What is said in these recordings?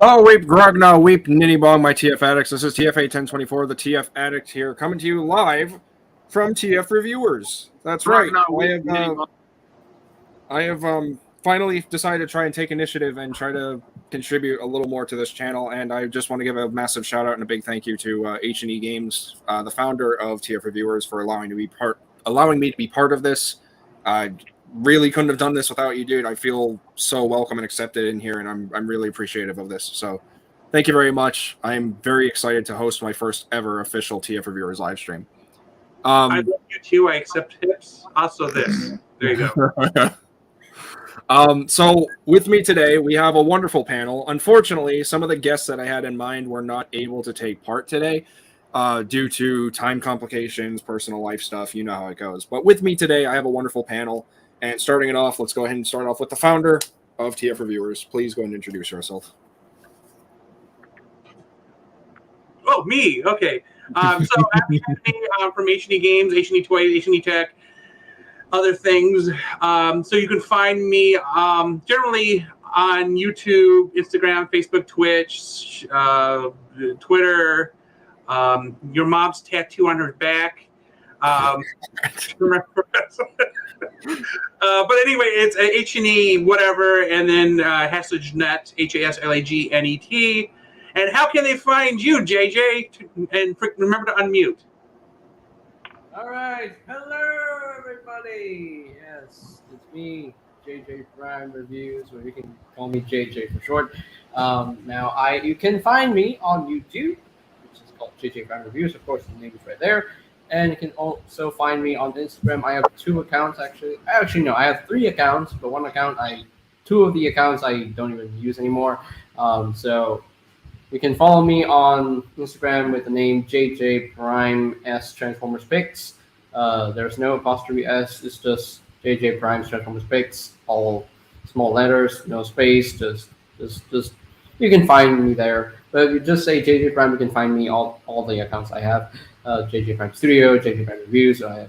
Oh, weep, grogna, weep, ninny bong, my TF addicts. This is TFA 1024, the TF addict here, coming to you live from TF Reviewers. That's right. I have finally decided to try and take initiative and try to contribute a little more to this channel, and I just want to give a massive shout out and a big thank you to H&E Games, the founder of TF Reviewers, for allowing me to be part of this. I really couldn't have done this without you, dude. I feel so welcome and accepted in here, and I'm really appreciative of this. So thank you very much. I'm very excited to host my first ever official TF Reviewers live stream. I love you too. I accept tips. Also this. There you go. So with me today, we have a wonderful panel. Unfortunately, some of the guests that I had in mind were not able to take part today due to time complications, personal life stuff. You know how it goes. But with me today, I have a wonderful panel. And starting it off, let's go ahead and start off with the founder of TF Reviewers. Please go ahead and introduce yourself. Oh, me. Okay. So I'm from H&E Games, H&E Toys, H&E Tech, other things. So you can find me generally on YouTube, Instagram, Facebook, Twitch, Twitter, your mom's tattoo on her back. But anyway, it's H&E whatever, and then HaslageNet, HASLAGNET. And how can they find you, JJ? And remember to unmute. All right. Hello, everybody. Yes, it's me, JJ Prime Reviews, or you can call me JJ for short. Now, you can find me on YouTube, which is called JJ Prime Reviews. Of course, the name is right there. And you can also find me on Instagram. I have 2 accounts, actually. No, I have 3 accounts, but one account, 2 of the accounts I don't even use anymore. So you can follow me on Instagram with the name JJ Prime S Transformers Pics. There's no apostrophe S. It's just JJ Prime Transformers Pics. All small letters, no space. Just you can find me there. But if you just say JJ Prime, you can find me all the accounts I have. JJ Prime Studio, JJ Prime Reviews. So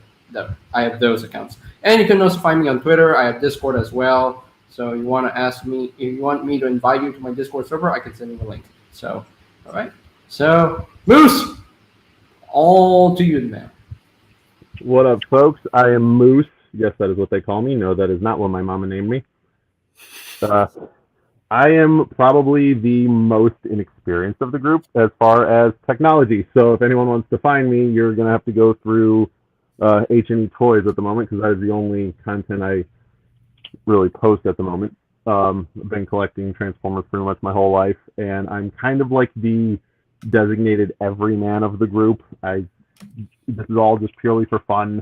I have those accounts. And you can also find me on Twitter. I have Discord as well. So you want to ask me, if you want me to invite you to my Discord server, I can send you a link. So, all right. So, Moose, all to you now. What up, folks? I am Moose. Yes, that is what they call me. No, that is not what my mama named me. I am probably the most inexperienced of the group as far as technology. So if anyone wants to find me, you're going to have to go through H&E Toys at the moment, because that is the only content I really post at the moment. I've been collecting Transformers pretty much my whole life, and I'm kind of like the designated everyman of the group. This is all just purely for fun,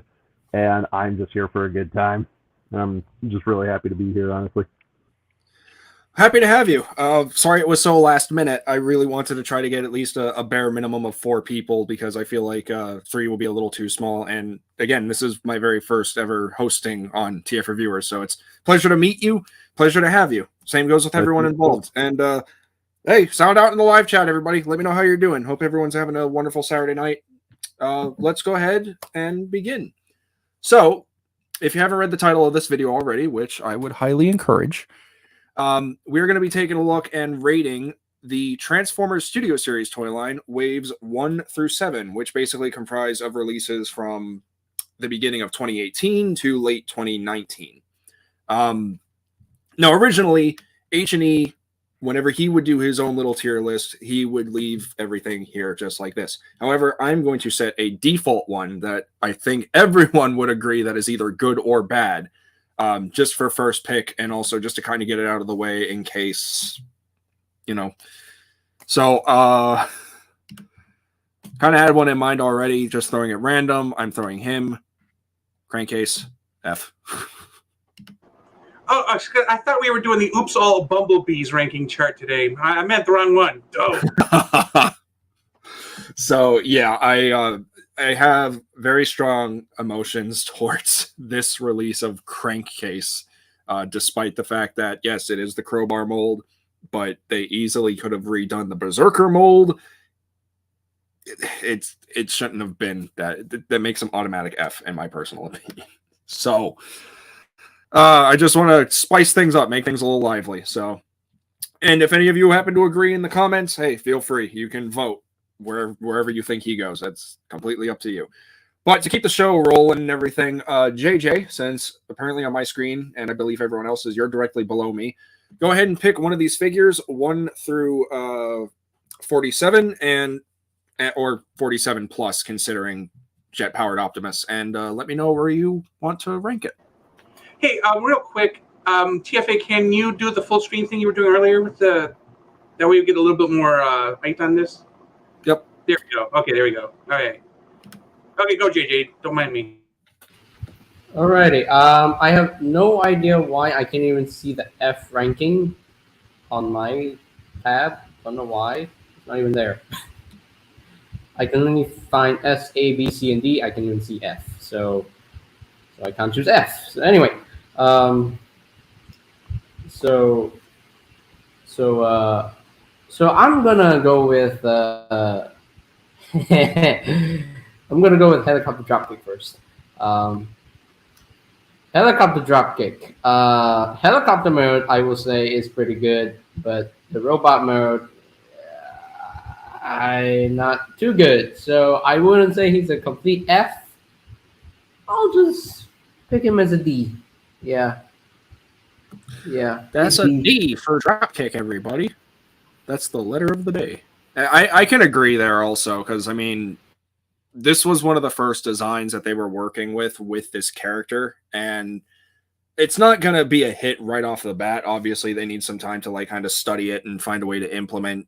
and I'm just here for a good time. And I'm just really happy to be here, honestly. Happy to have you. Sorry it was so last minute. I really wanted to try to get at least a bare minimum of 4 people, because I feel like 3 will be a little too small. And again, this is my very first ever hosting on TF Reviewers, so it's a pleasure to meet you. Pleasure to have you. Same goes with everyone involved. And hey, sound out in the live chat, everybody. Let me know how you're doing. Hope everyone's having a wonderful Saturday night. Let's go ahead and begin. So, if you haven't read the title of this video already, which I would highly encourage, we're going to be taking a look and rating the Transformers Studio Series toy line, waves 1 through 7, which basically comprise of releases from the beginning of 2018 to late 2019. Now, originally, H&E, whenever he would do his own little tier list, he would leave everything here just like this. However, I'm going to set a default one that I think everyone would agree that is either good or bad, just for first pick, and also just to kind of get it out of the way in case, you know. So, kind of had one in mind already, just throwing it random. I'm throwing him. Crankcase, F. Oh, I thought we were doing the Oops All Bumblebees ranking chart today. I meant the wrong one. Oh. So, yeah, I have very strong emotions towards this release of Crankcase, despite the fact that, yes, it is the Crowbar mold, but they easily could have redone the Berserker mold. It shouldn't have been that. That makes them automatic F, in my personal opinion. So, I just want to spice things up, make things a little lively. So, And if any of you happen to agree in the comments, hey, feel free. You can vote wherever you think he goes. That's completely up to you. But to keep the show rolling and everything, JJ, since apparently on my screen, and I believe everyone else's, you're directly below me, go ahead and pick one of these figures, 1 through 47, or 47 plus, considering jet-powered Optimus, and let me know where you want to rank it. Hey, real quick, TFA, can you do the full screen thing you were doing earlier with the? That way you get a little bit more height on this. Yep. There we go. Okay, there we go. All right. Okay, go, JJ. Don't mind me. Alrighty. I have no idea why I can't even see the F ranking on my tab. Don't know why. It's not even there. I can only find S, A, B, C, and D. I can even see F. So I can't choose F. So anyway, so I'm gonna go with I'm gonna go with helicopter dropkick first. Helicopter dropkick. Helicopter mode, I will say, is pretty good, but the robot mode, I'm not too good. So I wouldn't say he's a complete F. I'll just pick him as a D. Yeah. That's a D for Dropkick, everybody. That's the letter of the day. I can agree there also, because, I mean, this was one of the first designs that they were working with this character, and it's not going to be a hit right off the bat. Obviously, they need some time to, like, kind of study it and find a way to implement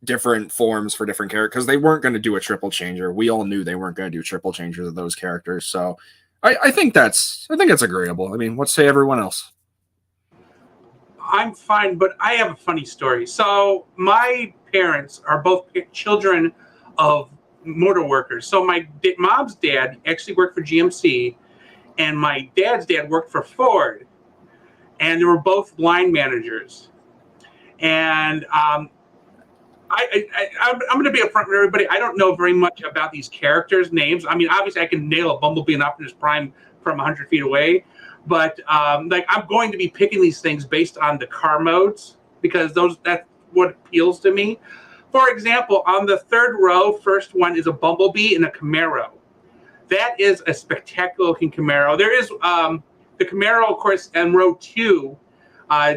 different forms for different characters, because they weren't going to do a triple changer. We all knew they weren't going to do triple changers of those characters, so I think that's agreeable. I mean, what say everyone else? I'm fine, but I have a funny story. So my parents are both children of motor workers. So my mom's dad actually worked for GMC, and my dad's dad worked for Ford, and they were both line managers. And I'm going to be upfront with everybody. I don't know very much about these characters' names. I mean, obviously, I can nail a Bumblebee and Optimus Prime from 100 feet away, but like, I'm going to be picking these things based on the car modes, because that's what appeals to me. For example, on the third row, first one is a Bumblebee and a Camaro. That is a spectacular looking Camaro. There is the Camaro, of course, in row 2,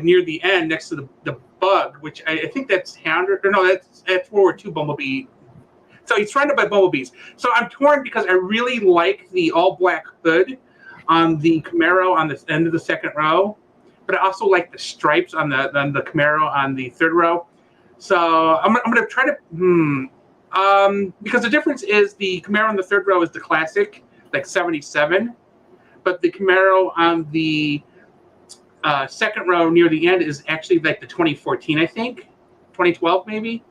near the end, next to the Bug, which I think that's Hound, or no, that's World War II Bumblebee. So he's surrounded by Bumblebees. So I'm torn, because I really like the all black hood on the Camaro on the end of the second row, but I also like the stripes on the Camaro on the third row. So I'm going to try to because the difference is the Camaro on the third row is the classic, like 77, but the Camaro on the second row near the end is actually like the 2014, I think, 2012 maybe.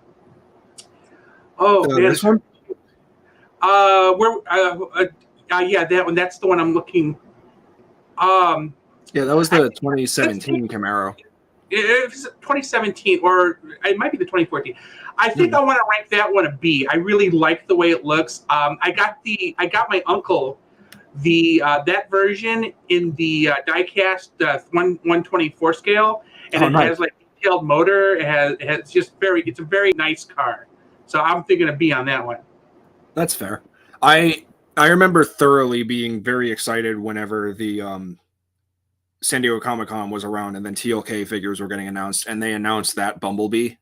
Oh man, this one? Yeah, that one. That's the one I'm looking. Yeah, that was the 2017 Camaro. It's 2017, or it might be the 2014. I think I want to rank that one a B. I really like the way it looks. I got my uncle that version in the diecast 124 scale, and it has like detailed motor. It's a very nice car. So I'm thinking a B on that one. That's fair. I remember thoroughly being very excited whenever the San Diego Comic-Con was around, and then TLK figures were getting announced, and they announced that Bumblebee,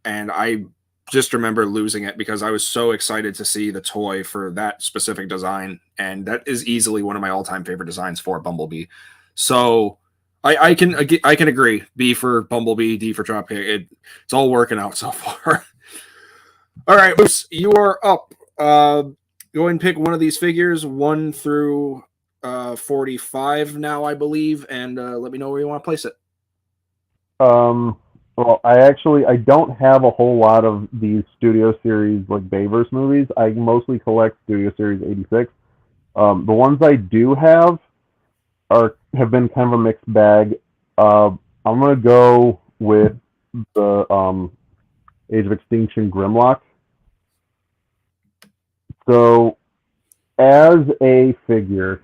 and I just remember losing it, because I was so excited to see the toy for that specific design, and that is easily one of my all-time favorite designs for Bumblebee. So I can agree. B for Bumblebee, D for Dropkick. It's all working out so far. All right, Moose, you are up. Go ahead and pick one of these figures, 1 through 45 now, I believe, and let me know where you want to place it. Well, I don't have a whole lot of these Studio Series, like, Bayverse movies. I mostly collect Studio Series 86. The ones I do have have been kind of a mixed bag. I'm going to go with the Age of Extinction Grimlock. So, as a figure,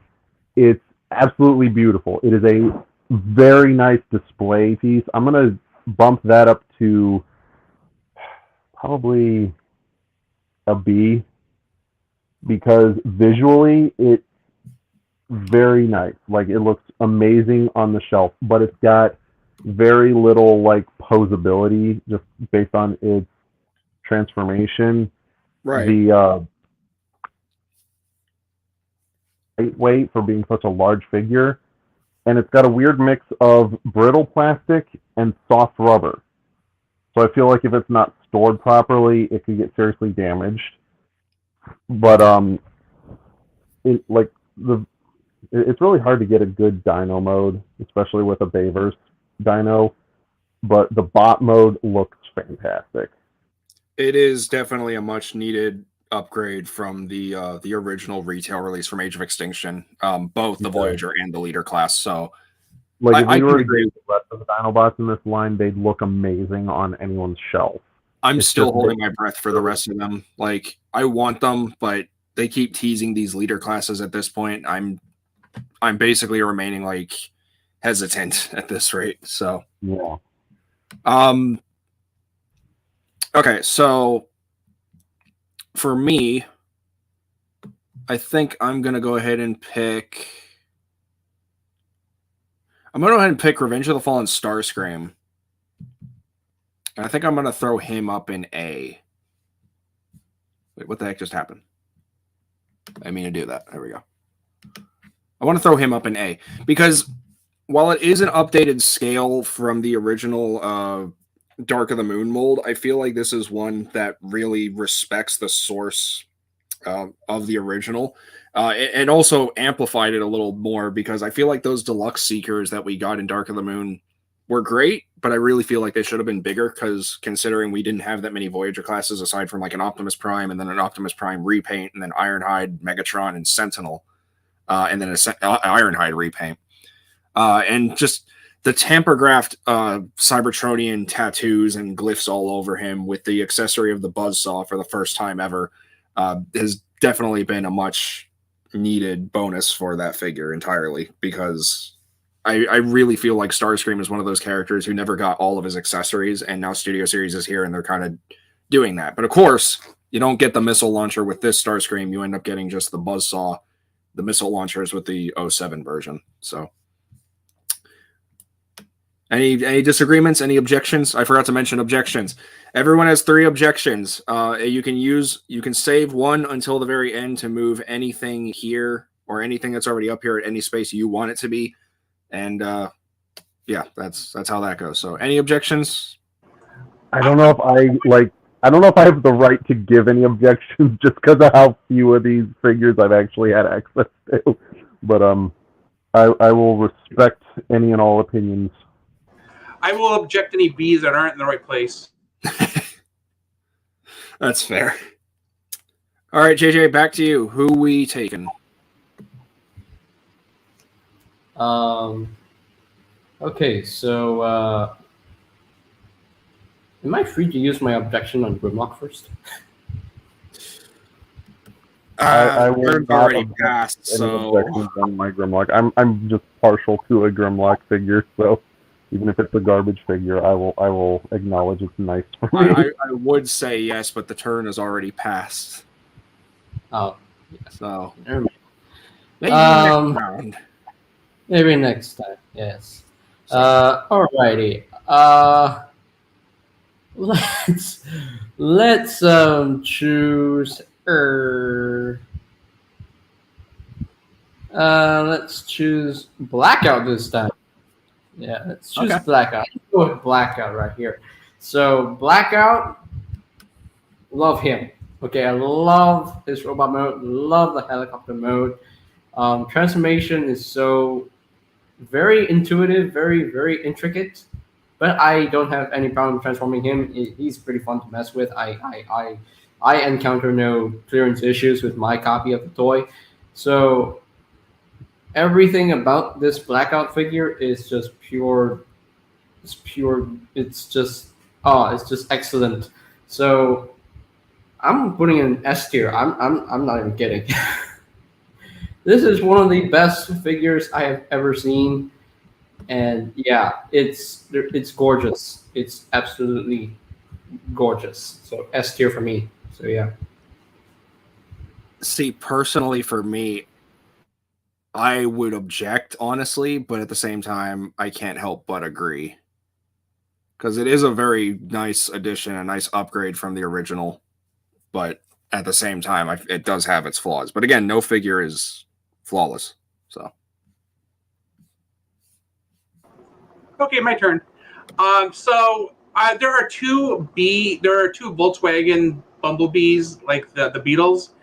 it's absolutely beautiful. It is a very nice display piece. I'm going to bump that up to probably a B, because visually it's very nice. Like, it looks amazing on the shelf, but it's got very little like posability just based on its transformation. Right. The lightweight for being such a large figure, and it's got a weird mix of brittle plastic and soft rubber. So I feel like if it's not stored properly, it could get seriously damaged. But it's really hard to get a good dyno mode, especially with a Bayverse dyno. But the bot mode looks fantastic. It is definitely a much needed upgrade from the original retail release from Age of Extinction, both the Voyager and the Leader class. So, like, if I we were to agree. get the rest of the Dinobots in this line, they'd look amazing on anyone's shelf. I'm It's still just holding my breath for the rest of them. Like, I want them, but they keep teasing these Leader classes at this point. I'm basically remaining like hesitant at this rate. So Yeah. Okay, so for me, I think I'm gonna go ahead and pick. I'm gonna go ahead and pick Revenge of the Fallen Starscream. And I think I'm gonna throw him up in A. Wait, what the heck just happened? I mean to do that. There we go. I want to throw him up in A because while it is an updated scale from the original Dark of the Moon mold, I feel like this is one that really respects the source of the original, and also amplified it a little more, because I feel like those deluxe Seekers that we got in Dark of the Moon were great, but I really feel like they should have been bigger, because considering we didn't have that many Voyager classes aside from like an Optimus Prime and then an Optimus Prime repaint and then Ironhide, Megatron, and Sentinel, and then an Ironhide repaint, and just the tamper-graphed Cybertronian tattoos and glyphs all over him with the accessory of the buzzsaw for the first time ever has definitely been a much needed bonus for that figure entirely, because I really feel like Starscream is one of those characters who never got all of his accessories, and now Studio Series is here and they're kind of doing that. But of course, you don't get the missile launcher with this Starscream. You end up getting just the buzzsaw, the missile launchers with the 07 version. So any disagreements, any objections? I forgot to mention objections. Everyone has 3 objections. You can save one until the very end to move anything here or anything that's already up here at any space you want it to be. And yeah, that's how that goes. So any objections? I don't know if I have the right to give any objections just because of how few of these figures I've actually had access to. But I will respect any and all opinions. I will object any Bs that aren't in the right place. That's fair. All right, JJ, back to you. Who we taking? Okay, so am I free to use my objection on Grimlock first? I will You've not already object passed, any so objections on my Grimlock. I'm just partial to a Grimlock figure, so even if it's a garbage figure, I will acknowledge it's nice for me. I would say yes, but the turn has already passed. Oh, So never mind. maybe next round. Maybe next time. Yes. So, Alrighty. Let's choose. Let's choose Blackout this time. Yeah, let's choose Blackout. Let's go with Blackout right here. So Blackout, love him. Okay, I love his robot mode. Love the helicopter mode. Transformation is so very intuitive, very intricate. But I don't have any problem transforming him. He's pretty fun to mess with. I encounter no clearance issues with my copy of the toy. So everything about this Blackout figure is just pure. It's pure. It's just excellent. So I'm putting an S tier. I'm not even kidding. This is one of the best figures I have ever seen. And yeah, it's gorgeous. It's absolutely gorgeous. So S tier for me. So yeah. See, personally, for me, I would object, honestly, but at the same time, I can't help but agree. Because it is a very nice addition, a nice upgrade from the original, but at the same time, it does have its flaws. But again, no figure is flawless. So, Okay, my turn. There are two Volkswagen Bumblebees, like the Beetles.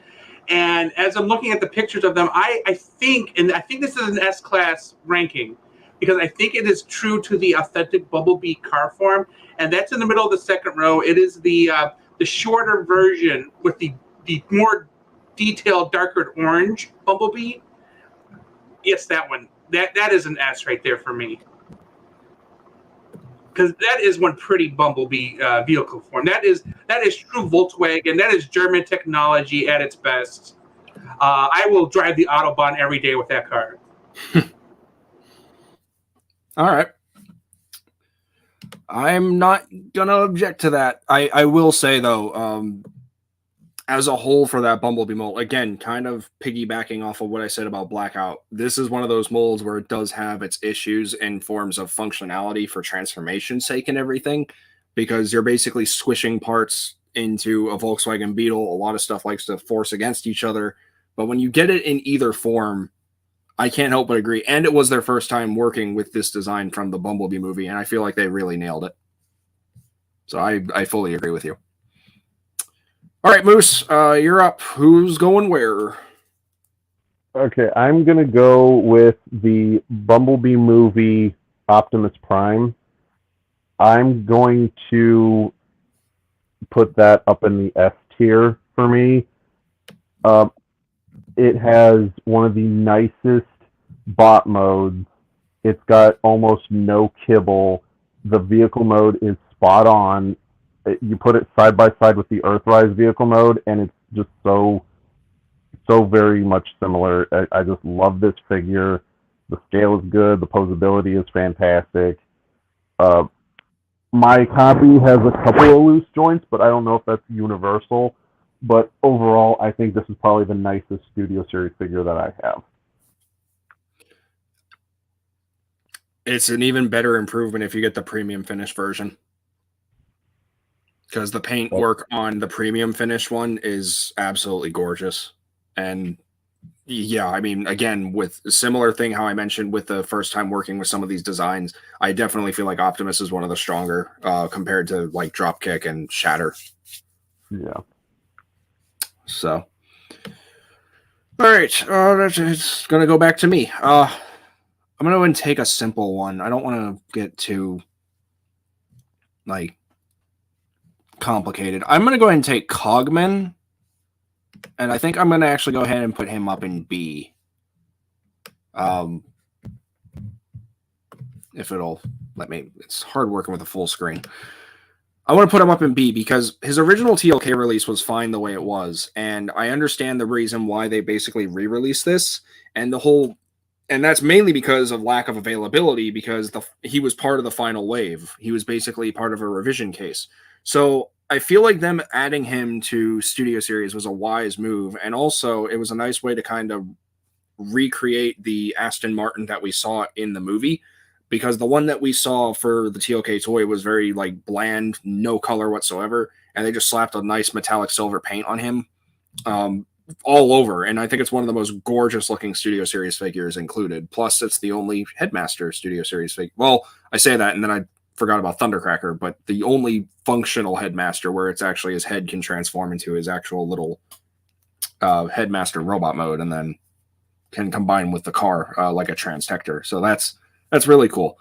And as I'm looking at the pictures of them, I think this is an S-Class ranking, because I think it is true to the authentic Bumblebee car form, and that's in the middle of the second row. It is the shorter version with the more detailed, darker orange Bumblebee. Yes, that one. That is an S right there for me, because that is one pretty Bumblebee vehicle form. That is true Volkswagen. That is German technology at its best. I will drive the Autobahn every day with that car. all right. I'm not gonna object to that. I will say though, as a whole for that Bumblebee mold, again, kind of piggybacking off of what I said about Blackout, this is one of those molds where it does have its issues in forms of functionality for transformation's sake and everything, because you're basically squishing parts into a Volkswagen Beetle. A lot of stuff likes to force against each other, but when you get it in either form, I can't help but agree. And it was their first time working with this design from the Bumblebee movie, and I feel like they really nailed it. So I fully agree with you. All right, Moose, you're up. Who's going where? Okay, I'm going to go with the Bumblebee movie Optimus Prime. I'm going to put that up in the S tier for me. It has one of the nicest bot modes. It's got almost no kibble. The vehicle mode is spot on. You put it side by side with the Earthrise vehicle mode, and it's just so very much similar. I just love this figure. The scale is good. The posability is fantastic. My copy has a couple of loose joints, but I don't know if that's universal. But overall, I think this is probably the nicest Studio Series figure that I have. It's an even better improvement if you get the premium finish version, because the paint work on the premium finish one is absolutely gorgeous. And yeah, I mean, again, with a similar thing how I mentioned with the first time working with some of these designs, I definitely feel like Optimus is one of the stronger compared to like Dropkick and Shatter. Yeah. So, all right, it's gonna go back to me. I'm gonna go and take a simple one. I don't want to get too like complicated. I'm going to go ahead and take Cogman, and I think I'm going to actually go ahead and put him up in B. If it'll let me. It's hard working with a full screen. I want to put him up in B because his original TLK release was fine the way it was, and I understand the reason why they basically re-released this, and that's mainly because of lack of availability, because he was part of the final wave. He was basically part of a revision case. So I feel like them adding him to Studio Series was a wise move, and also it was a nice way to kind of recreate the Aston Martin that we saw in the movie, because the one that we saw for the TLK toy was very like bland, no color whatsoever, and they just slapped a nice metallic silver paint on him all over, and I think it's one of the most gorgeous looking Studio Series figures included. Plus, it's the only Headmaster Studio Series figure. Well, I say that, and then I forgot about Thundercracker, but the only functional Headmaster where it's actually his head can transform into his actual little Headmaster robot mode, and then can combine with the car like a Transtector. So that's really cool.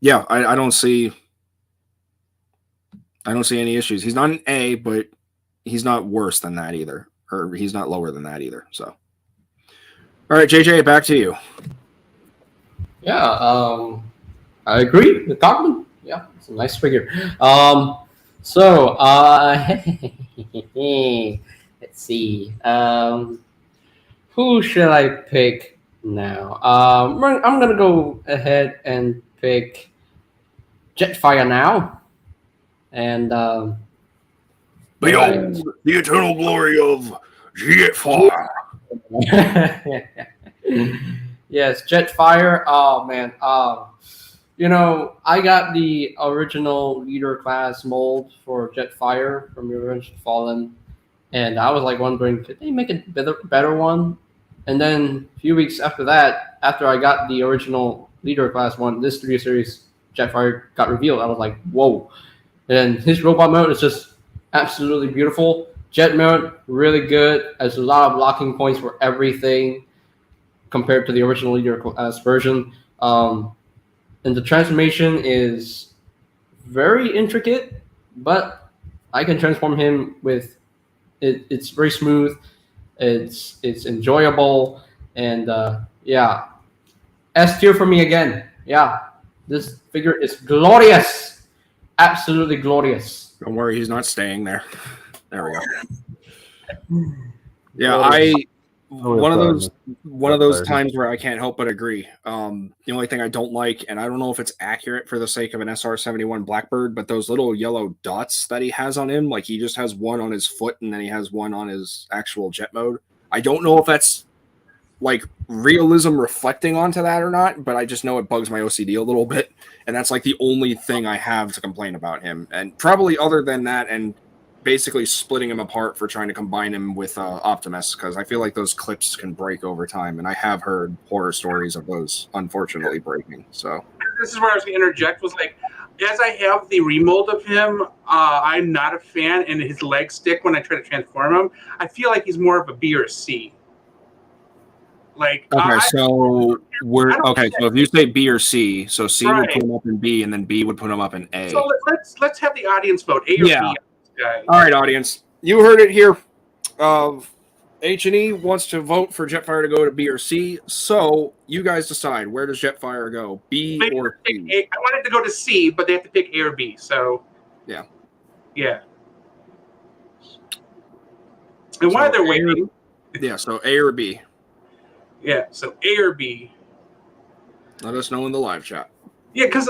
Yeah, I don't see any issues. He's not an A, but he's not worse than that either, or he's not lower than that either. So, all right, JJ, back to you. Yeah, I agree with Cogman. Yeah, it's a nice figure. So let's see. Who should I pick Now, I'm gonna go ahead and pick Jetfire now, and Behold the eternal glory of Jetfire. yes, Jetfire. Oh man, I got the original leader class mold for Jetfire from Revenge of the Fallen, and I was like wondering, could they make a better one? And then a few weeks after that, after I got the original leader class one, this 3 series Jetfire got revealed. I was like, whoa. And his robot mode is just absolutely beautiful. Jet mode, really good. Has a lot of locking points for everything compared to the original leader class version. And the transformation is very intricate, but I can transform him with it. It's very smooth. It's enjoyable, and yeah, S tier for me again. Yeah, this figure is glorious, absolutely glorious. Don't worry, he's not staying there. There we go. Yeah, one of those times where I can't help but agree. The only thing I don't like, and I don't know if it's accurate for the sake of an SR-71 Blackbird, but those little yellow dots that he has on him, like he just has one on his foot and then he has one on his actual jet mode. I don't know if that's like realism reflecting onto that or not, but I just know it bugs my OCD a little bit, and that's like the only thing I have to complain about him. And probably other than that, and basically splitting him apart for trying to combine him with Optimus, because I feel like those clips can break over time, and I have heard horror stories of those unfortunately breaking. So this is where I was going to interject. Was like, as I have the remold of him, I'm not a fan, and his legs stick when I try to transform him. I feel like he's more of a B or a C. Like, okay, so if you say B or C, so C would put him up in B, and then B would put him up in A. So let's have the audience vote, A or B. Guy. All right, audience, you heard it here. H&E wants to vote for Jetfire to go to B or C, so you guys decide, where does Jetfire go, B or C? I wanted to go to C, but they have to pick A or B. So yeah. And while they're waiting, so A or B. Yeah, so A or B. Let us know in the live chat. Yeah, because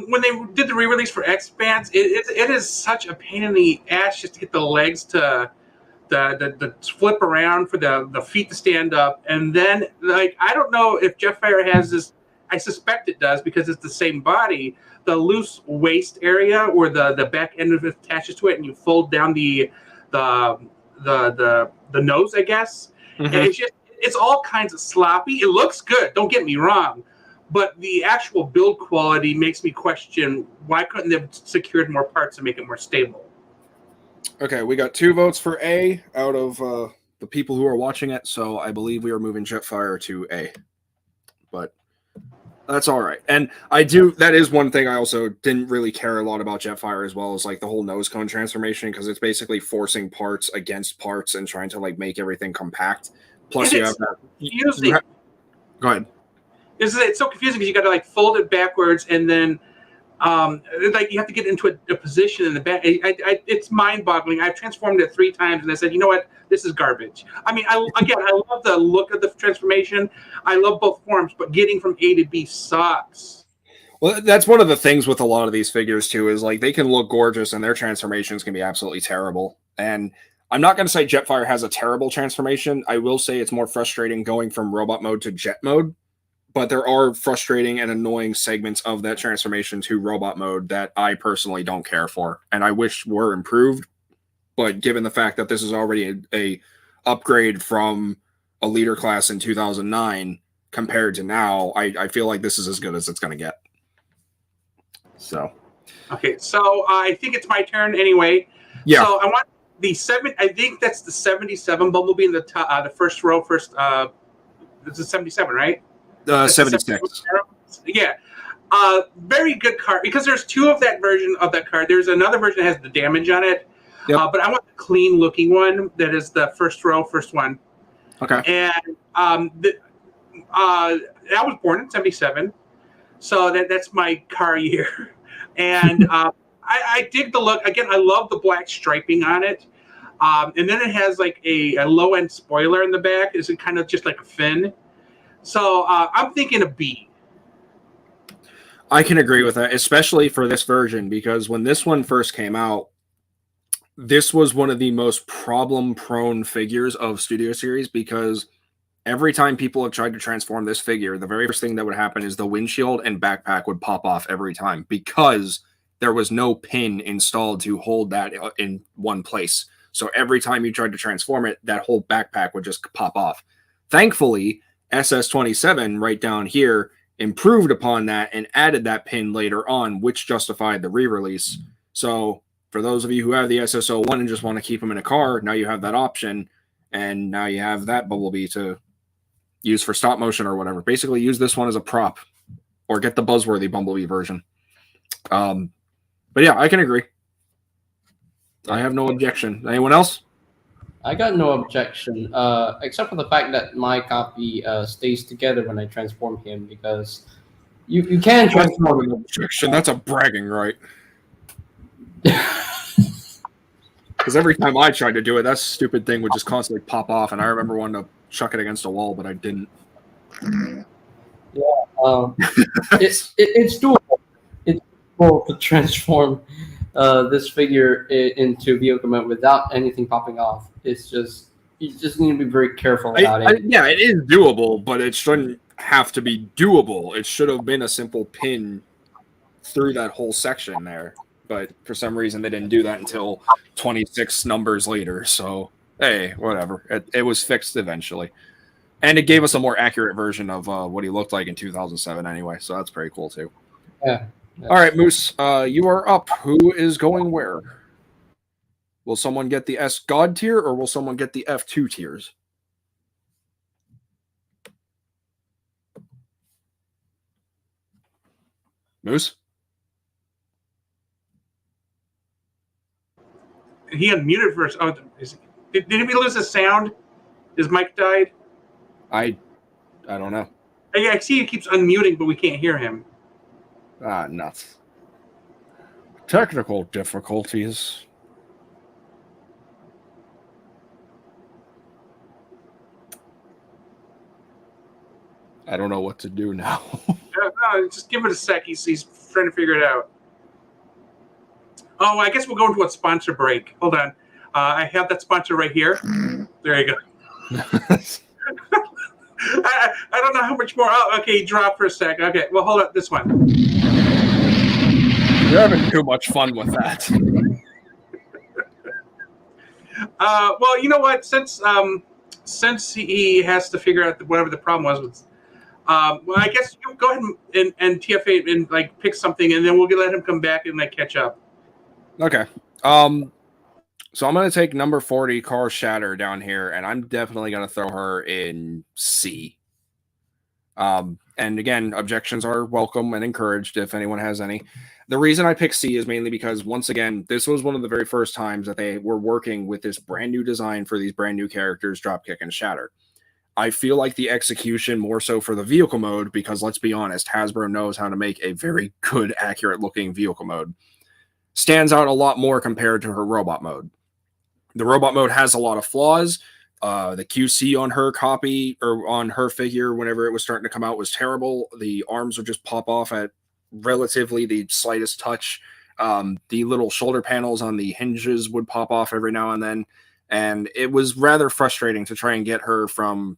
when they did the re-release for X-Bands, it is such a pain in the ass just to get the legs to the flip around for the feet to stand up, and then like I don't know if Jetfire has this. I suspect it does because it's the same body. The loose waist area where the back end of it attaches to it, and you fold down the nose, I guess. Mm-hmm. And it's all kinds of sloppy. It looks good. Don't get me wrong. But the actual build quality makes me question why couldn't they have secured more parts to make it more stable? Okay, we got 2 votes for A out of the people who are watching it, so I believe we are moving Jetfire to A. But that's all right. And that is one thing I also didn't really care a lot about Jetfire, as well as like the whole nose cone transformation, because it's basically forcing parts against parts and trying to like make everything compact. Plus, you have that. Go ahead. It's so confusing because you got to like fold it backwards, and then like you have to get into a position in the back. It's mind-boggling. I've transformed it 3 times, and I said, you know what, this is garbage. I mean, I love the look of the transformation. I love both forms, but getting from A to B sucks. Well, that's one of the things with a lot of these figures too, is like they can look gorgeous and their transformations can be absolutely terrible. And I'm not going to say Jetfire has a terrible transformation. I will say it's more frustrating going from robot mode to jet mode. But there are frustrating and annoying segments of that transformation to robot mode that I personally don't care for, and I wish were improved. But given the fact that this is already a upgrade from a leader class in 2009 compared to now, I feel like this is as good as it's going to get. So, okay, so I think it's my turn anyway. Yeah. So I want the 7. I think that's the 77 Bumblebee in the top, the first row. This is 77, right? 76. Yeah. Very good card, because there's 2 of that version of that card. There's another version that has the damage on it. Yep. But I want the clean looking one that is the first row, first one. Okay. And I was born in 77. So that's my car year. And I dig the look. Again, I love the black striping on it. And then it has like a low end spoiler in the back. It's kind of just like a fin. So I'm thinking a B. I can agree with that, especially for this version, because when this one first came out, this was one of the most problem-prone figures of Studio Series, because every time people have tried to transform this figure, the very first thing that would happen is the windshield and backpack would pop off every time, because there was no pin installed to hold that in one place. So every time you tried to transform it, that whole backpack would just pop off. Thankfully, SS27 right down here improved upon that and added that pin later on, which justified the re-release. So for those of you who have the SSO1 and just want to keep them in a car, now you have that option, and now you have that Bumblebee to use for stop motion or whatever. Basically, use this one as a prop, or get the buzzworthy Bumblebee version. But yeah, I can agree. I have no objection. Anyone else? I got no objection, except for the fact that my copy stays together when I transform him, because you can transform him. Objection. That's a bragging right. Because every time I tried to do it, that stupid thing would just constantly pop off, and I remember wanting to chuck it against a wall, but I didn't. Yeah, it's doable. It's doable to transform this figure into vehicle mode without anything popping off. It's just you just need to be very careful about it. Yeah, it is doable, but it shouldn't have to be doable. It should have been a simple pin through that whole section there. But for some reason, they didn't do that until 26 numbers later. So, hey, whatever. It was fixed eventually. And it gave us a more accurate version of what he looked like in 2007 anyway. So that's pretty cool, too. Yeah. All right, Moose, you are up. Who is going where? Will someone get the S God tier, or will someone get the F2 tiers? Moose? He unmuted first. Oh, did we lose the sound? His mic died? I don't know. Yeah, I see he keeps unmuting, but we can't hear him. Ah, nuts. Technical difficulties. I don't know what to do now. No, just give it a sec. He's trying to figure it out. Oh, I guess we'll go into a sponsor break. Hold on. I have that sponsor right here. There you go. I don't know how much more. Oh, okay, drop for a sec. Okay, well, hold up this one. You're having too much fun with that. Well, you know what? Since he has to figure out whatever the problem was with, well, I guess you go ahead and TFA and like pick something, and then we'll let him come back and like catch up. Okay. So I'm going to take number 40, Car Shatter, down here, and I'm definitely going to throw her in C. And again, objections are welcome and encouraged if anyone has any. The reason I pick C is mainly because, once again, this was one of the very first times that they were working with this brand new design for these brand new characters, Dropkick and Shatter. I feel like the execution more so for the vehicle mode, because let's be honest, Hasbro knows how to make a very good, accurate looking vehicle mode, stands out a lot more compared to her robot mode. The robot mode has a lot of flaws. The QC on her copy, or on her figure, whenever it was starting to come out, was terrible. The arms would just pop off at relatively the slightest touch. The little shoulder panels on the hinges would pop off every now and then. And it was rather frustrating to try and get her from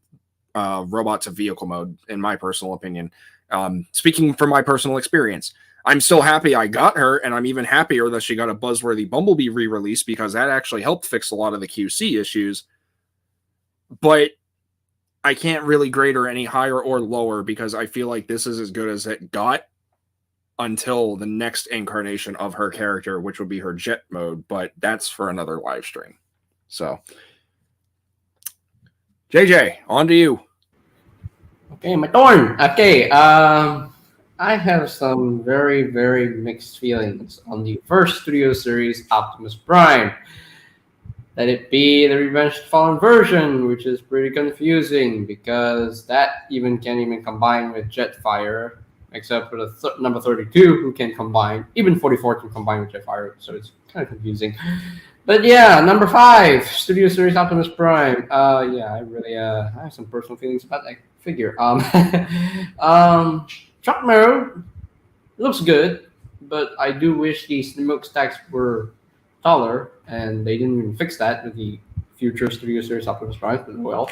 robot to vehicle mode, in my personal opinion. Speaking from my personal experience, I'm still happy I got her, and I'm even happier that she got a buzzworthy Bumblebee re-release, because that actually helped fix a lot of the QC issues. But I can't really grade her any higher or lower, because I feel like this is as good as it got until the next incarnation of her character, which would be her jet mode, but that's for another live stream. So, JJ, on to you. Okay, my turn. Okay, I have some very, very mixed feelings on the first Studio Series Optimus Prime. Let it be the Revenge of the Fallen version, which is pretty confusing, because that can't even combine with Jetfire, except for the number 32, who can combine. Even 44 can combine with Jetfire, so it's kind of confusing. But yeah, number 5, Studio Series Optimus Prime. Yeah, I have some personal feelings about that figure. Truck mode looks good, but I do wish the smokestacks were taller, and they didn't even fix that with the future Studio Series Optimus Prime. But well,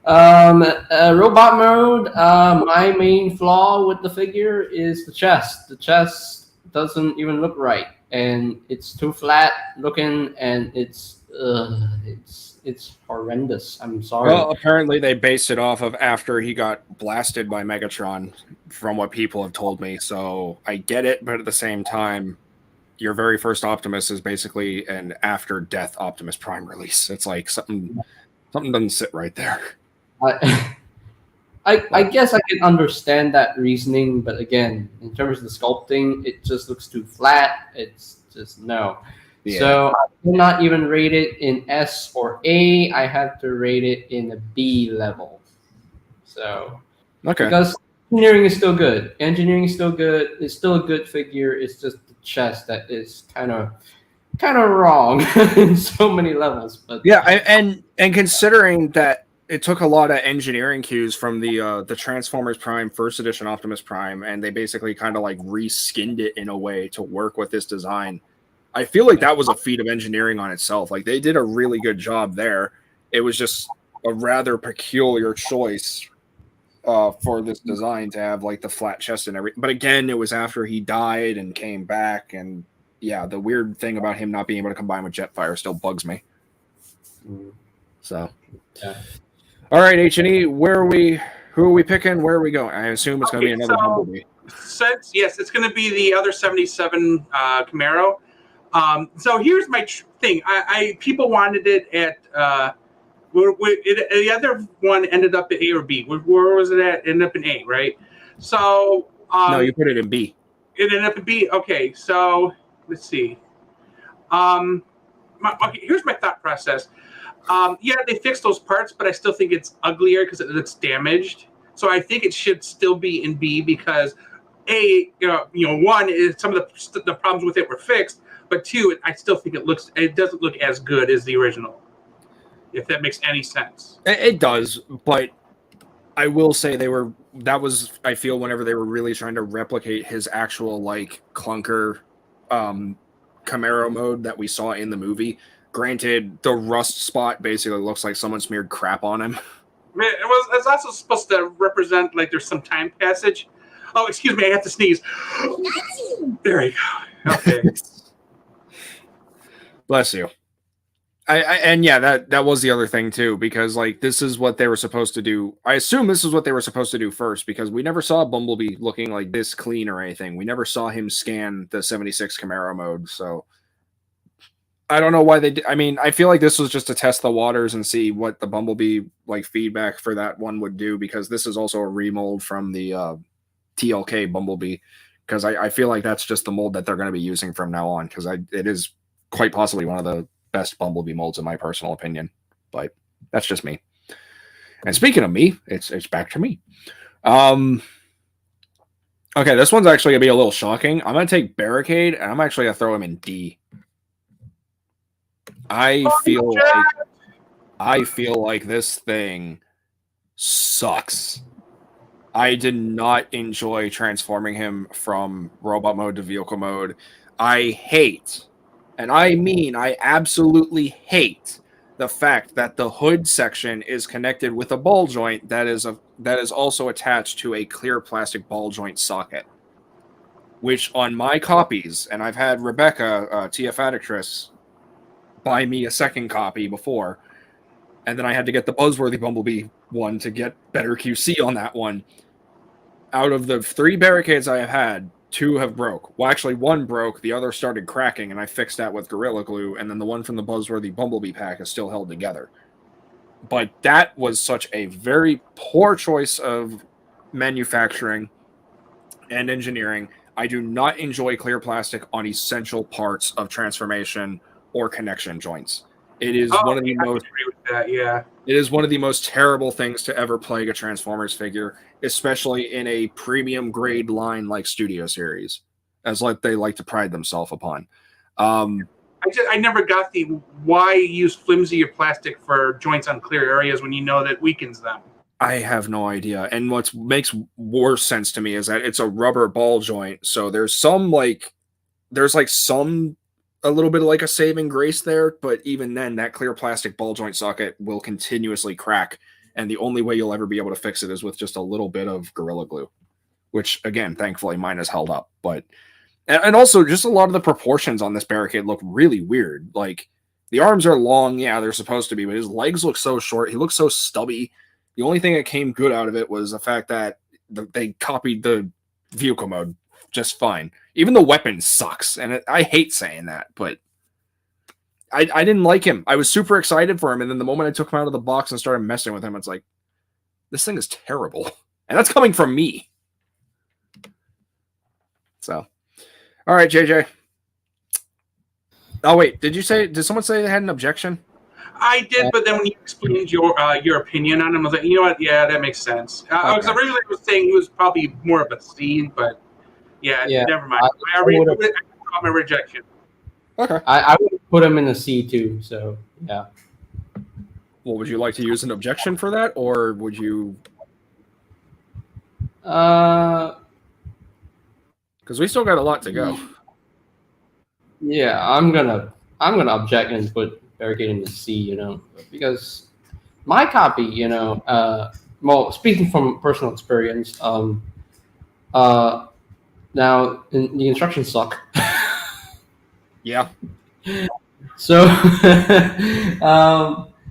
robot mode. My main flaw with the figure is the chest. The chest doesn't even look right, and it's too flat looking, and it's horrendous. I'm sorry. Well, apparently they based it off of after he got blasted by Megatron, from what people have told me. So I get it, but at the same time, your very first Optimus is basically an after-death Optimus Prime release. It's like something doesn't sit right there. I guess I can understand that reasoning, but again, in terms of the sculpting, it just looks too flat. It's just no. Yeah. So I cannot even rate it in S or A. I have to rate it in a B level. So Okay. because engineering is still good. Engineering is still good. It's still a good figure. It's just the chest that is kind of wrong in so many levels. But Yeah, and considering that it took a lot of engineering cues from the Transformers Prime First Edition Optimus Prime, and they basically kind of like reskinned it in a way to work with this design. I feel like that was a feat of engineering on itself. Like they did a really good job there. It was just a rather peculiar choice for this design to have like the flat chest and everything. But again, it was after he died and came back, and yeah, the weird thing about him not being able to combine with Jetfire still bugs me. So, yeah. All right, H&E, who are we picking? Where are we going? I assume it's going to be another Bumblebee. Yes, it's going to be the other 77 Camaro. So here's my thing. People wanted it at the other one ended up at A or B. Where was it at? Ended up in A, right? So no, you put it in B. It ended up in B. Okay, so let's see. Okay, here's my thought process. Yeah, they fixed those parts, but I still think it's uglier because it looks damaged. So I think it should still be in B because A, one is some of the problems with it were fixed, but two, I still think it doesn't look as good as the original. If that makes any sense. It does, but I will say I feel whenever they were really trying to replicate his actual like clunker Camaro mode that we saw in the movie. Granted, the rust spot basically looks like someone smeared crap on him. It's also supposed to represent like there's some time passage. Oh, excuse me, I have to sneeze. There you go. Okay. Bless you. And yeah, that was the other thing too, because like this is what they were supposed to do. I assume this is what they were supposed to do first, because we never saw Bumblebee looking like this clean or anything. We never saw him scan the 76 Camaro mode, so I don't know why they did. I mean, I feel like this was just to test the waters and see what the Bumblebee like feedback for that one would do, because this is also a remold from the TLK Bumblebee, because I feel like that's just the mold that they're going to be using from now on, because it is quite possibly one of the best Bumblebee molds in my personal opinion, but that's just me. And speaking of me, it's back to me. Okay, this one's actually gonna be a little shocking. I'm gonna take Barricade, and I'm actually gonna throw him in D. I feel like this thing sucks. I did not enjoy transforming him from robot mode to vehicle mode. I hate, and I mean I absolutely hate, the fact that the hood section is connected with a ball joint that is also attached to a clear plastic ball joint socket. Which on my copies, and I've had Rebecca, TF Addictress, buy me a second copy before, and then I had to get the Buzzworthy Bumblebee one to get better QC on that one. Out of the 3 barricades I have had, 2 have broke. Well, actually, 1 broke. The other started cracking, and I fixed that with Gorilla Glue, and then the one from the Buzzworthy Bumblebee pack is still held together. But that was such a very poor choice of manufacturing and engineering. I do not enjoy clear plastic on essential parts of transformation or connection joints. It is one of the most. I agree with that, yeah. It is one of the most terrible things to ever plague a Transformers figure, especially in a premium grade line like Studio Series, as like they like to pride themselves upon. I never got the why use flimsier plastic for joints on clear areas when you know that weakens them. I have no idea. And what makes worse sense to me is that it's a rubber ball joint. So there's some a little bit of like a saving grace there, but even then, that clear plastic ball joint socket will continuously crack. And the only way you'll ever be able to fix it is with just a little bit of Gorilla Glue, which again, thankfully mine has held up. But and also just a lot of the proportions on this Barricade look really weird. Like the arms are long, yeah, they're supposed to be, but his legs look so short. He looks so stubby. The only thing that came good out of it was the fact that they copied the vehicle mode just fine. Even the weapon sucks, and I hate saying that, but I didn't like him. I was super excited for him, and then the moment I took him out of the box and started messing with him, it's like, this thing is terrible. And that's coming from me. So, all right, JJ. Oh, wait, did someone say they had an objection? I did, but then when you explained your opinion on him, I was like, you know what? Yeah, that makes sense. Because originally I was saying he was probably more of a C, but yeah. Never mind. I got my rejection. Okay. I would put him in a C too. So yeah. Well, would you like to use an objection for that, or would you? Because we still got a lot to go. Yeah, I'm gonna object and put Barricade in the C, because my copy, well, speaking from personal experience, now the instructions suck. Yeah. So,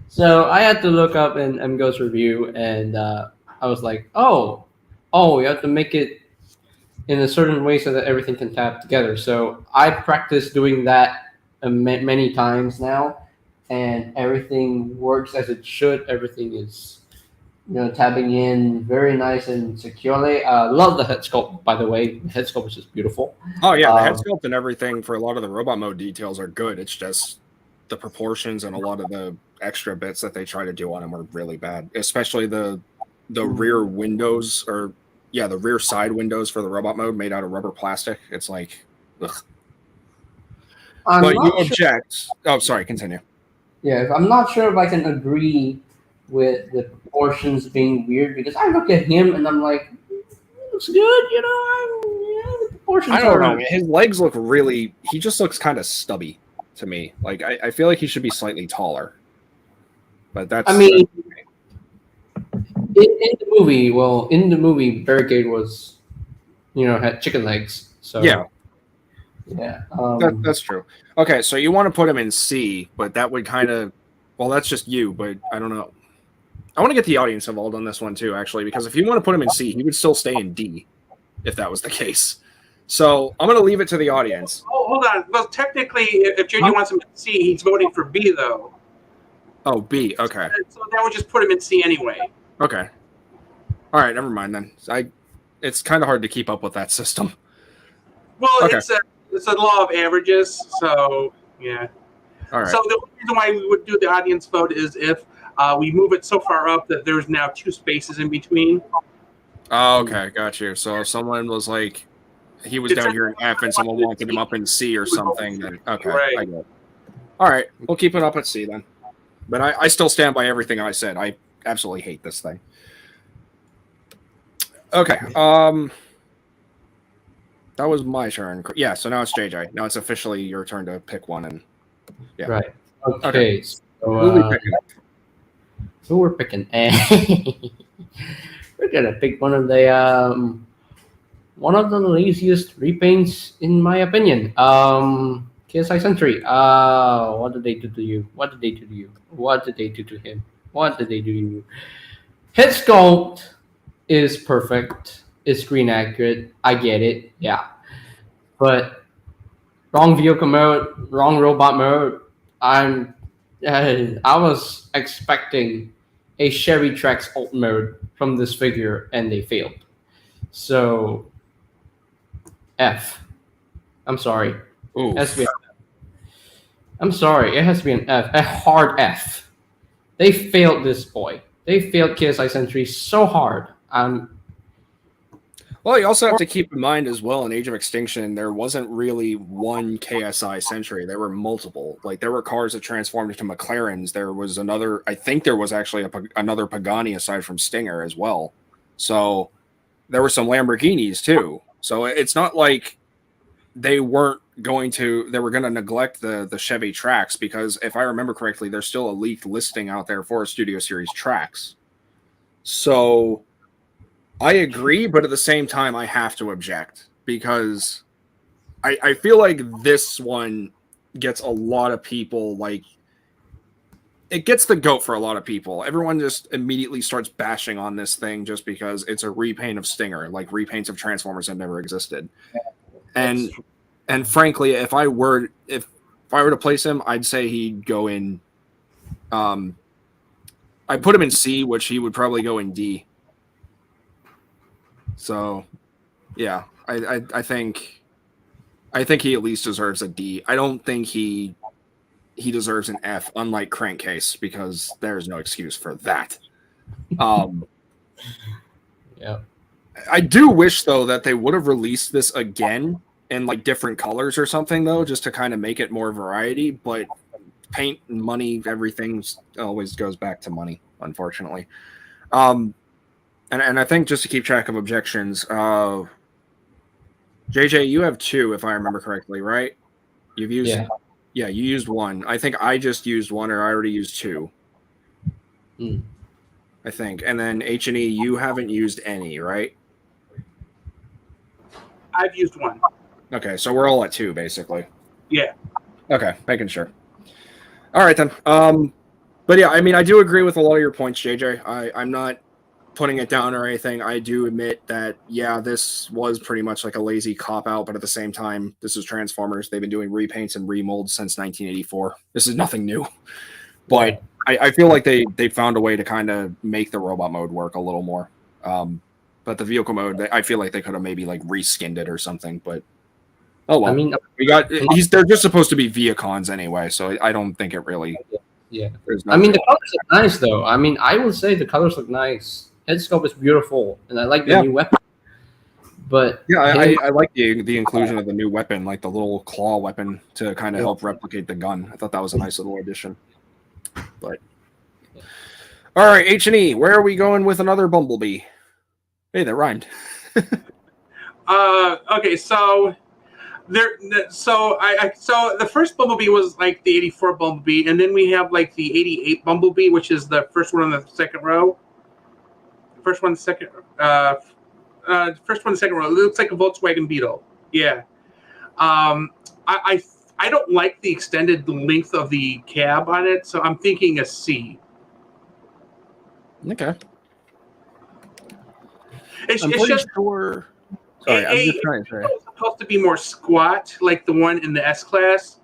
so I had to look up in MGO's review, and I was like, oh, you have to make it in a certain way so that everything can tap together. So I practiced doing that many times now, and everything works as it should. Everything is, tabbing in very nice and securely. Love the head sculpt, by the way. The head sculpt is just beautiful. Oh yeah, the head sculpt and everything for a lot of the robot mode details are good. It's just the proportions and a lot of the extra bits that they try to do on them are really bad. Especially the rear windows, or the rear side windows for the robot mode made out of rubber plastic. It's like, ugh. But you object. Oh, sorry. Continue. Yeah, I'm not sure if I can agree with the proportions being weird, because I look at him and I'm like, looks good, the proportions. I don't know. His legs look he just looks kind of stubby to me. Like I feel like he should be slightly taller. But that's. I mean, in the movie, Barricade was, had chicken legs. So yeah. Yeah, that's true. Okay, so you want to put him in C, but that would kind of, well, that's just you, but I don't know. I want to get the audience involved on this one too, actually, because if you want to put him in C, he would still stay in D, if that was the case. So I'm going to leave it to the audience. Oh, hold on. Well, technically, if JJ wants him in C, he's voting for B, though. Oh, B. Okay. So that would just put him in C anyway. Okay. All right. Never mind then. It's kind of hard to keep up with that system. Well, okay. It's a law of averages, so yeah. All right. So the reason why we would do the audience vote is if we move it so far up that there's now 2 spaces in between. Oh, okay, got you. So if someone was like, he was down here in F and someone wanted him up in C or something, then okay, right. I get it. All right, we'll keep it up at C then. But I still stand by everything I said. I absolutely hate this thing. Okay, that was my turn. Yeah, so now it's JJ. Now it's officially your turn to pick one, and yeah. Right. Okay. So, who we're picking? We're gonna pick one of the laziest repaints, in my opinion. KSI Sentry. What did they do to you? What did they do to you? What did they do to him? What did they do to you? Head sculpt is perfect. It's screen accurate. I get it. Yeah. But wrong vehicle mode, wrong robot mode. I was expecting a Chevy Trax alt mode from this figure, and they failed. So F. I'm sorry. It has to be an F. I'm sorry. It has to be an F. A hard F. They failed this boy. They failed KSI Sentry so hard. Well, you also have to keep in mind as well, in Age of Extinction, there wasn't really one KSI Century. There were multiple. Like, there were cars that transformed into McLarens. There was another, I think there was actually another Pagani aside from Stinger as well. So there were some Lamborghinis too. So it's not like they were going to neglect the Chevy Trax, because if I remember correctly, there's still a leaked listing out there for a Studio Series Trax. So I agree, but at the same time, I have to object, because I feel like this one gets a lot of people, like, it gets the goat for a lot of people. Everyone just immediately starts bashing on this thing just because it's a repaint of Stinger, like repaints of Transformers that never existed. And frankly, if I were to place him, I'd say he'd go in. I'd put him in C, which he would probably go in D. So, yeah, I think he at least deserves a D. I don't think he deserves an F, unlike Crankcase, because there's no excuse for that. Yeah. I do wish, though, that they would have released this again in like different colors or something, though, just to kind of make it more variety. But paint and money, everything always goes back to money, unfortunately. And I think, just to keep track of objections, JJ, you have 2, if I remember correctly, right? You've used, yeah, you used 1. I think I just used 1, or I already used 2. I think, and then H&E, you haven't used any, right? I've used 1. Okay, so we're all at 2, basically. Yeah. Okay, making sure. All right then. But yeah, I mean, I do agree with a lot of your points, JJ. I'm not putting it down or anything. I do admit that, yeah, this was pretty much like a lazy cop-out, but at the same time, this is Transformers. They've been doing repaints and remolds since 1984. This is nothing new. But I feel like they found a way to kind of make the robot mode work a little more. But the vehicle mode, I feel like they could have maybe like reskinned it or something. But oh well. I mean, they're just supposed to be Viacons anyway, so I don't think it really. Yeah. I mean, the colors look nice, though. I mean, I will say the colors look nice. Head sculpt is beautiful, and I like the new weapon. But yeah, I like the inclusion of the new weapon, like the little claw weapon, to kind of help replicate the gun. I thought that was a nice little addition. But all right, H&E, where are we going with another Bumblebee? Hey, that rhymed. Okay, so so the first Bumblebee was like the 84 Bumblebee, and then we have like the 88 Bumblebee, which is the first one on the second row. First one, second row. It looks like a Volkswagen Beetle. Yeah. I don't like the extended length of the cab on it, so I'm thinking a C. Okay. It's just sure. Sorry, I'm just trying to say. It's supposed to be more squat, like the one in the S class,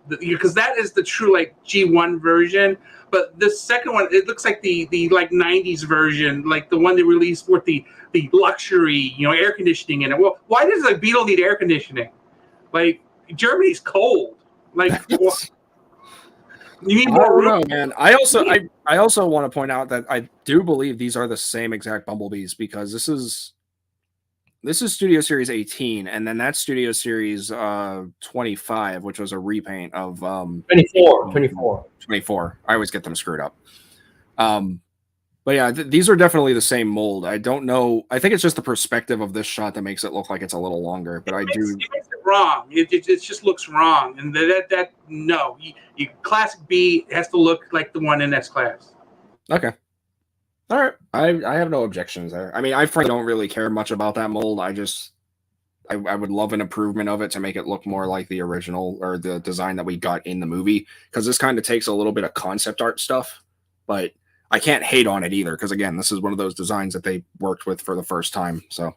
because that is the true like G1 version. But this second one, it looks like the like 90s version, like the one they released with the luxury, air conditioning in it. Well, why does a Beetle need air conditioning? Like, Germany's cold. Like, you need more room. Know, man. I also want to point out that I do believe these are the same exact Bumblebees, because this is Studio Series 18, and then that's Studio Series 25, which was a repaint of 24. I always get them screwed up. But yeah, these are definitely the same mold. I don't know. I think it's just the perspective of this shot that makes it look like it's a little longer. But it makes it wrong. It just looks wrong, and no, you Classic B has to look like the one in S class. Okay. All right. I have no objections there. I mean, I frankly don't really care much about that mold. I would love an improvement of it to make it look more like the original, or the design that we got in the movie, because this kind of takes a little bit of concept art stuff, but I can't hate on it either, because again, this is one of those designs that they worked with for the first time. So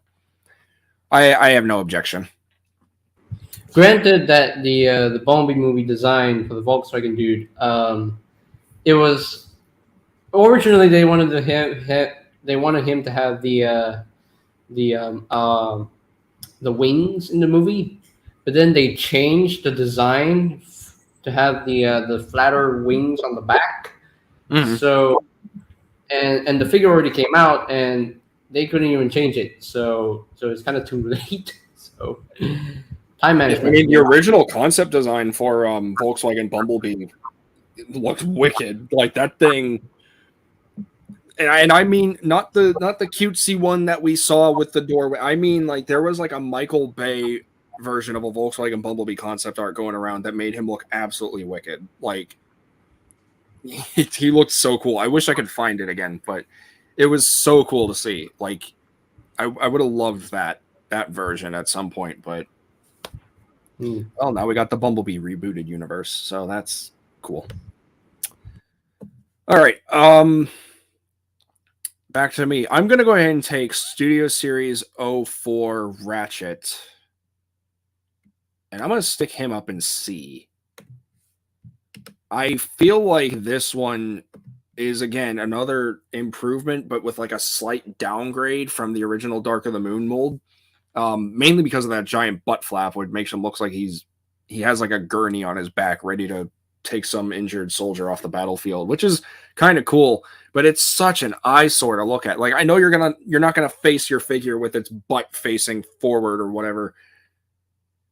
I have no objection. Granted that the Bumblebee movie design for the Volkswagen dude, it was originally they wanted him to have the wings in the movie, but then they changed the design to have the flatter wings on the back. Mm-hmm. So and the figure already came out, and they couldn't even change it. So it's kind of too late. So time management. I mean, the original concept design for Volkswagen Bumblebee looked wicked. Like that thing, and I mean not the cutesy one that we saw with the doorway. I mean, like there was like a Michael Bay version of a Volkswagen Bumblebee concept art going around that made him look absolutely wicked. Like he looked so cool. I wish I could find it again, but it was so cool to see. Like I would have loved that version at some point, but well, now we got the Bumblebee rebooted universe, so that's cool. All right, back to me. I'm gonna go ahead and take Studio Series 04 Ratchet, and I'm gonna stick him up in C. I feel like this one is again another improvement, but with like a slight downgrade from the original Dark of the Moon mold. Mainly because of that giant butt flap, which makes him look like he has like a gurney on his back, ready to take some injured soldier off the battlefield, which is kind of cool. But it's such an eyesore to look at. Like I know you're not gonna face your figure with its butt facing forward or whatever,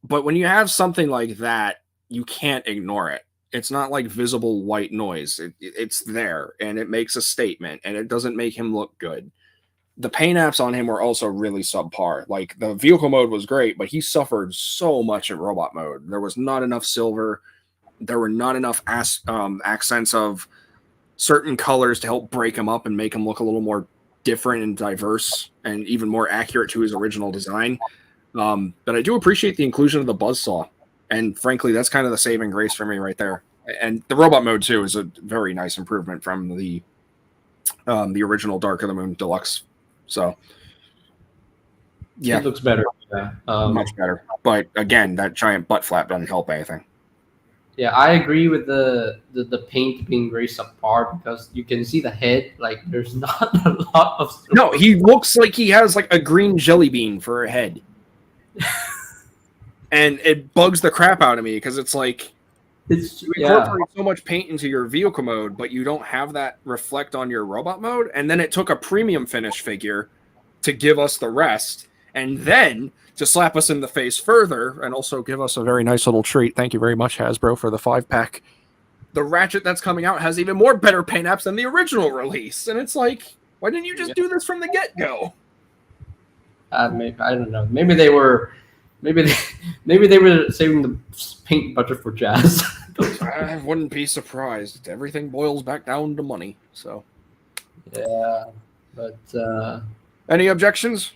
but when you have something like that, you can't ignore it. It's not like visible white noise. It's there, and it makes a statement, and it doesn't make him look good. The paint apps on him were also really subpar. Like the vehicle mode was great, but he suffered so much in robot mode. There was not enough silver. There were not enough accents of certain colors to help break him up and make him look a little more different and diverse and even more accurate to his original design. But I do appreciate the inclusion of the buzzsaw. And frankly, that's kind of the saving grace for me right there. And the robot mode too is a very nice improvement from the original Dark of the Moon Deluxe. So yeah, it looks better. Yeah, much better. But again, that giant butt flap doesn't help anything. Yeah, I agree with the paint being very subpar because you can see the head. Like there's not a lot of. No, he looks like he has like a green jelly bean for a head. And it bugs the crap out of me because it's like you incorporate so much paint into your vehicle mode, but you don't have that reflect on your robot mode. And then it took a premium finish figure to give us the rest, and then to slap us in the face further, and also give us a very nice little treat. Thank you very much, Hasbro, for the 5-pack. The Ratchet that's coming out has even more better paint apps than the original release, and it's like, why didn't you just do this from the get-go? I don't know. Maybe they were saving the paint budget for Jazz. I wouldn't be surprised. Everything boils back down to money. So, yeah, but any objections?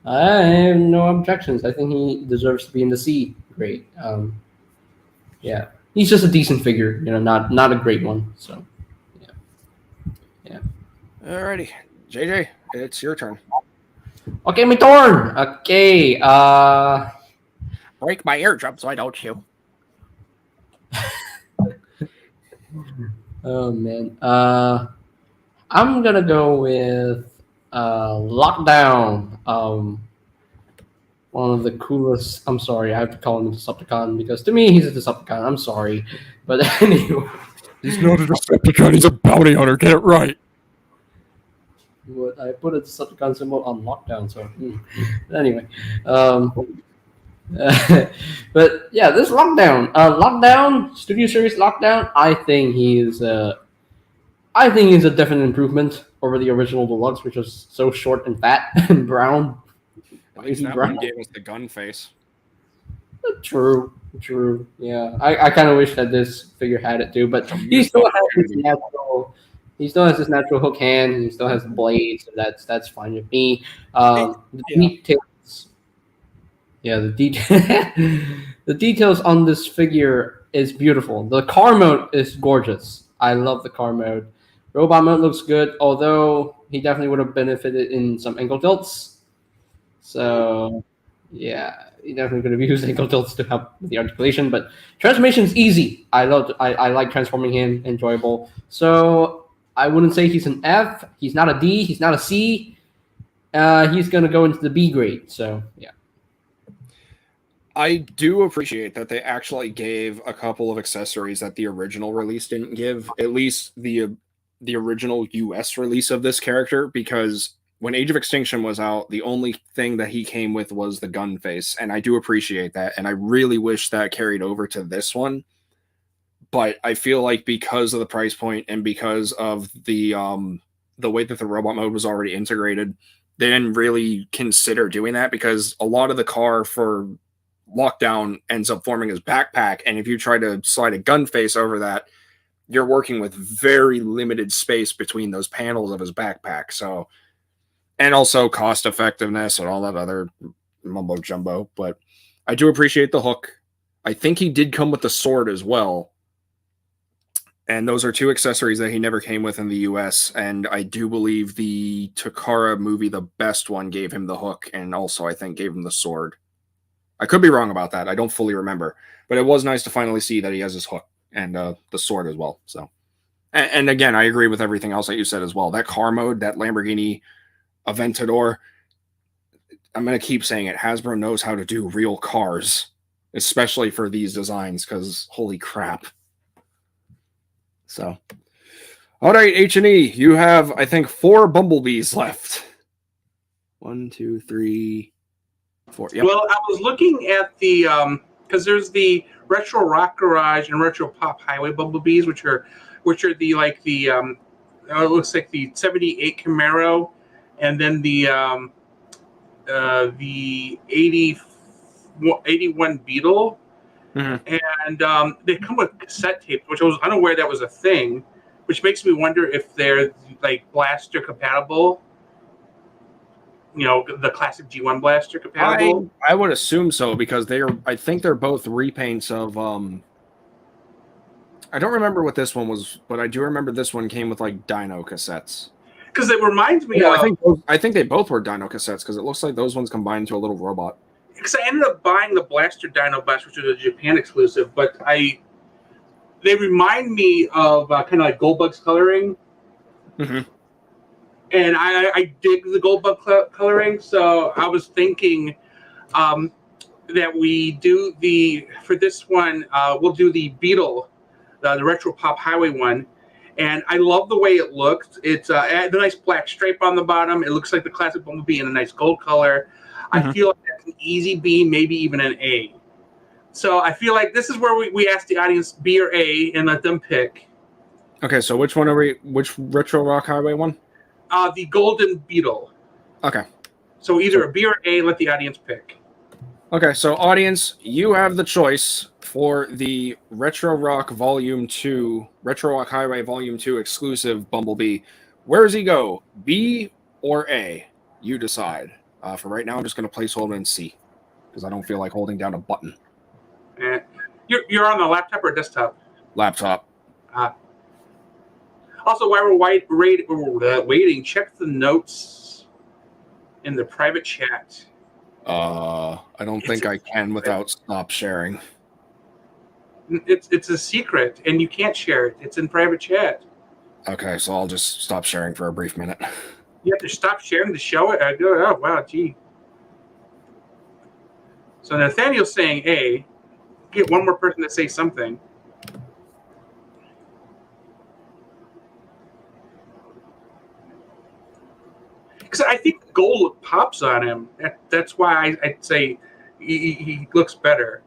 I have no objections. I think he deserves to be in the C grade. Yeah, he's just a decent figure. Not a great one. So, yeah. Alrighty, JJ, it's your turn. Okay, my turn. Okay. Break my eardrum so I don't chew. Oh man. I'm gonna go with Lockdown. One of the coolest. I'm sorry, I have to call him a Decepticon because to me he's a Decepticon. I'm sorry, but anyway. He's not a Decepticon. He's a bounty hunter. Get it right. I put a Decepticon symbol on Lockdown, so anyway. But yeah, this Lockdown Studio Series Lockdown. I think he's a definite improvement over the original Deluxe, which was so short and fat and brown. At least that one gave us the gun face. True. Yeah, I kind of wish that this figure had it too, but he still has his natural. He still has his natural hook hand. He still has the blade, so that's fine with me. Details. Yeah, the details on this figure is beautiful. The car mode is gorgeous. I love the car mode. Robot mode looks good, although he definitely would have benefited in some ankle tilts. So, yeah, he definitely could have used ankle tilts to help with the articulation. But transformation is easy. I like transforming him. Enjoyable. So I wouldn't say he's an F. He's not a D. He's not a C. He's gonna go into the B grade. So yeah. I do appreciate that they actually gave a couple of accessories that the original release didn't give, at least the original US release of this character, because when Age of Extinction was out, the only thing that he came with was the gun face, and I do appreciate that, and I really wish that carried over to this one. But I feel like because of the price point and because of the way that the robot mode was already integrated, they didn't really consider doing that, because a lot of the car for Lockdown ends up forming his backpack, and if you try to slide a gun face over that, you're working with very limited space between those panels of his backpack. So, and also cost effectiveness and all that other mumbo jumbo. But I do appreciate the hook. I think he did come with the sword as well. And those are two accessories that he never came with in the US. And I do believe the Takara movie, the best one, gave him the hook, and also I think gave him the sword. I could be wrong about that. I don't fully remember. But it was nice to finally see that he has his hook and the sword as well. So, and again, I agree with everything else that you said as well. That car mode, that Lamborghini Aventador, I'm going to keep saying it. Hasbro knows how to do real cars, especially for these designs, because holy crap. So, all right, H&E, you have, I think, 4 Bumblebees left. 1, 2, 3, 4. Yep. Well, I was looking at the because there's the Retro Rock Garage and Retro Pop Highway Bumblebees, which are the it looks like the '78 Camaro, and then the 81 Beetle. Mm-hmm. And they come with cassette tapes, which I was unaware that was a thing, which makes me wonder if they're like blaster compatible. You know, the classic G1 blaster compatible. I would assume so, because I think they're both repaints of I don't remember what this one was, but I do remember this one came with like dyno cassettes. Because it reminds me of I think they both were dyno cassettes, because it looks like those ones combined into a little robot. Because I ended up buying the Blaster Dino Blast, which was a Japan exclusive, but they remind me of kind of like Goldbug's coloring. Mm-hmm. And I dig the Goldbug coloring, so I was thinking that we do for this one, we'll do the Beetle, the Retro Pop Highway one. And I love the way it looks. It's the nice black stripe on the bottom. It looks like the classic Bumblebee in a nice gold color. Mm-hmm. I feel like that's an easy B, maybe even an A. So I feel like this is where we ask the audience B or A and let them pick. Okay, so which Retro Rock Highway one? The Golden Beetle. Okay. So either a B or A, let the audience pick. Okay, so audience, you have the choice for the Retro Rock Volume 2, Retro Rock Highway Volume 2 exclusive Bumblebee. Where does he go? B or A? You decide. For right now, I'm just going to placeholder in C, because I don't feel like holding down a button. You're on the laptop or desktop? Laptop. Also, while we're waiting, check the notes in the private chat. I don't think I can without stop sharing. It's a secret, and you can't share it. It's in private chat. Okay, so I'll just stop sharing for a brief minute. You have to stop sharing to show it. I go, oh, wow, gee. So Nathaniel's saying A. Get one more person to say something. Because I think the gold look pops on him. That's why I'd say he looks better.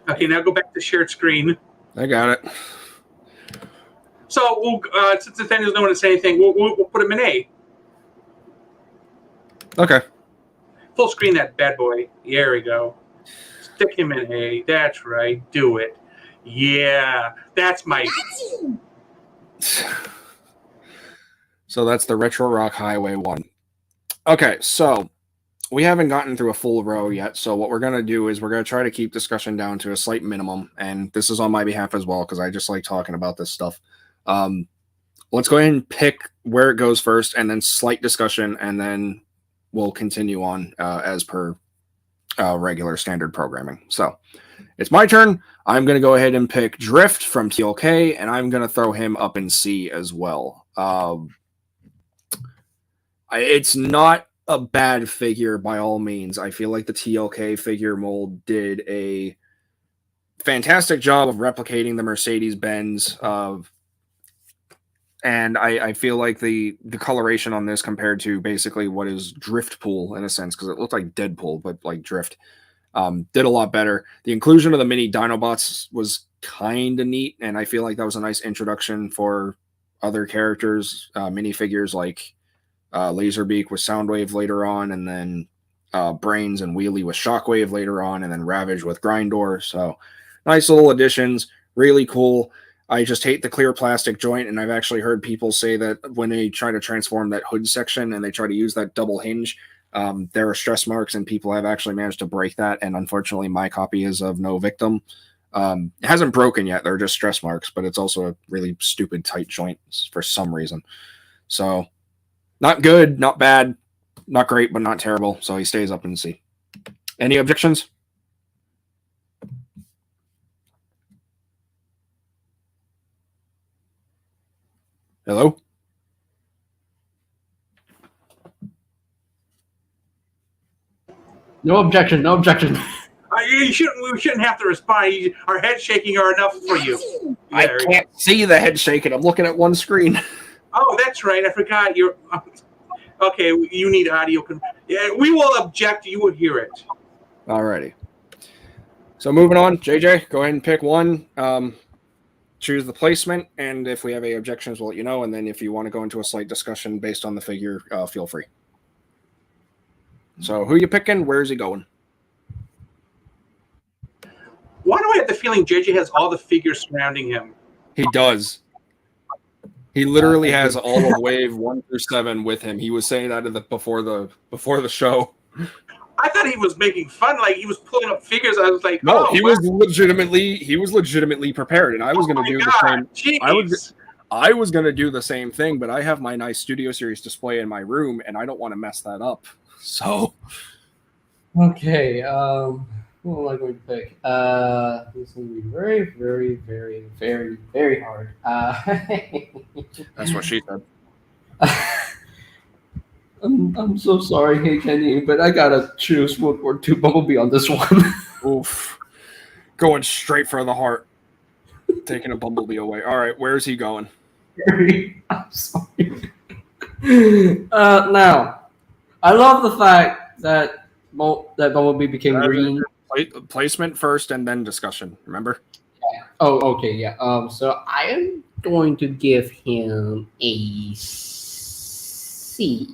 Okay, now go back to shared screen. I got it. So we'll, since Nathaniel's no one to say anything, we'll put him in A. Okay. Full screen that bad boy. There we go. Stick him in A. That's right. Do it. Yeah, that's my. So that's the Retro Rock Highway one. Okay, so we haven't gotten through a full row yet. So what we're going to do is we're going to try to keep discussion down to a slight minimum. And this is on my behalf as well, because I just like talking about this stuff. Let's go ahead and pick where it goes first, and then slight discussion, and then we'll continue on as per regular standard programming. So it's my turn. I'm going to go ahead and pick Drift from TLK, and I'm going to throw him up in C as well. It's not a bad figure by all means. I feel like the TLK figure mold did a fantastic job of replicating the Mercedes-Benz and I feel like the coloration on this compared to basically what is Driftpool in a sense, because it looked like Deadpool, but like Drift, did a lot better. The inclusion of the mini Dinobots was kind of neat, and I feel like that was a nice introduction for other characters, minifigures like Laserbeak with Soundwave later on, and then Brains and Wheelie with Shockwave later on, and then Ravage with Grindor. So nice little additions, really cool. I just hate the clear plastic joint, and I've actually heard people say that when they try to transform that hood section and they try to use that double hinge, there are stress marks, and people have actually managed to break that, and unfortunately my copy is of no victim. It hasn't broken yet, they're just stress marks, but it's also a really stupid tight joint for some reason. So not good, not bad, not great, but not terrible, so he stays up in C. Any objections? Hello? No objection. No objection. We shouldn't have to respond. Our head shaking are enough for you. I can't see the head shaking. I'm looking at one screen. Oh, that's right. I forgot. You're okay. You need audio. Yeah, we will object. You will hear it. Alrighty. So moving on, JJ, go ahead and pick one. Choose the placement, and if we have any objections, we'll let you know. And then if you want to go into a slight discussion based on the figure, feel free. So who you picking? Where's he going? Why do I have the feeling JJ has all the figures surrounding him? He does. He literally has all of wave 1 through 7 with him. He was saying that before the show. I thought he was making fun, like he was pulling up figures. I was like, no, he was legitimately prepared, and I was going to do the same. I was going to do the same thing, but I have my nice Studio Series display in my room, and I don't want to mess that up. So, okay, who am I going to pick? This is going to be very, very, very, very, very hard. That's what she said. I'm so sorry, hey Kenny, but I gotta choose World War II Bumblebee on this one. Oof. Going straight for the heart. Taking a Bumblebee away. All right, where's he going? I'm sorry. Now, I love the fact that Bumblebee became green. Placement first and then discussion, remember? Yeah. Oh, okay, yeah. So I am going to give him a C.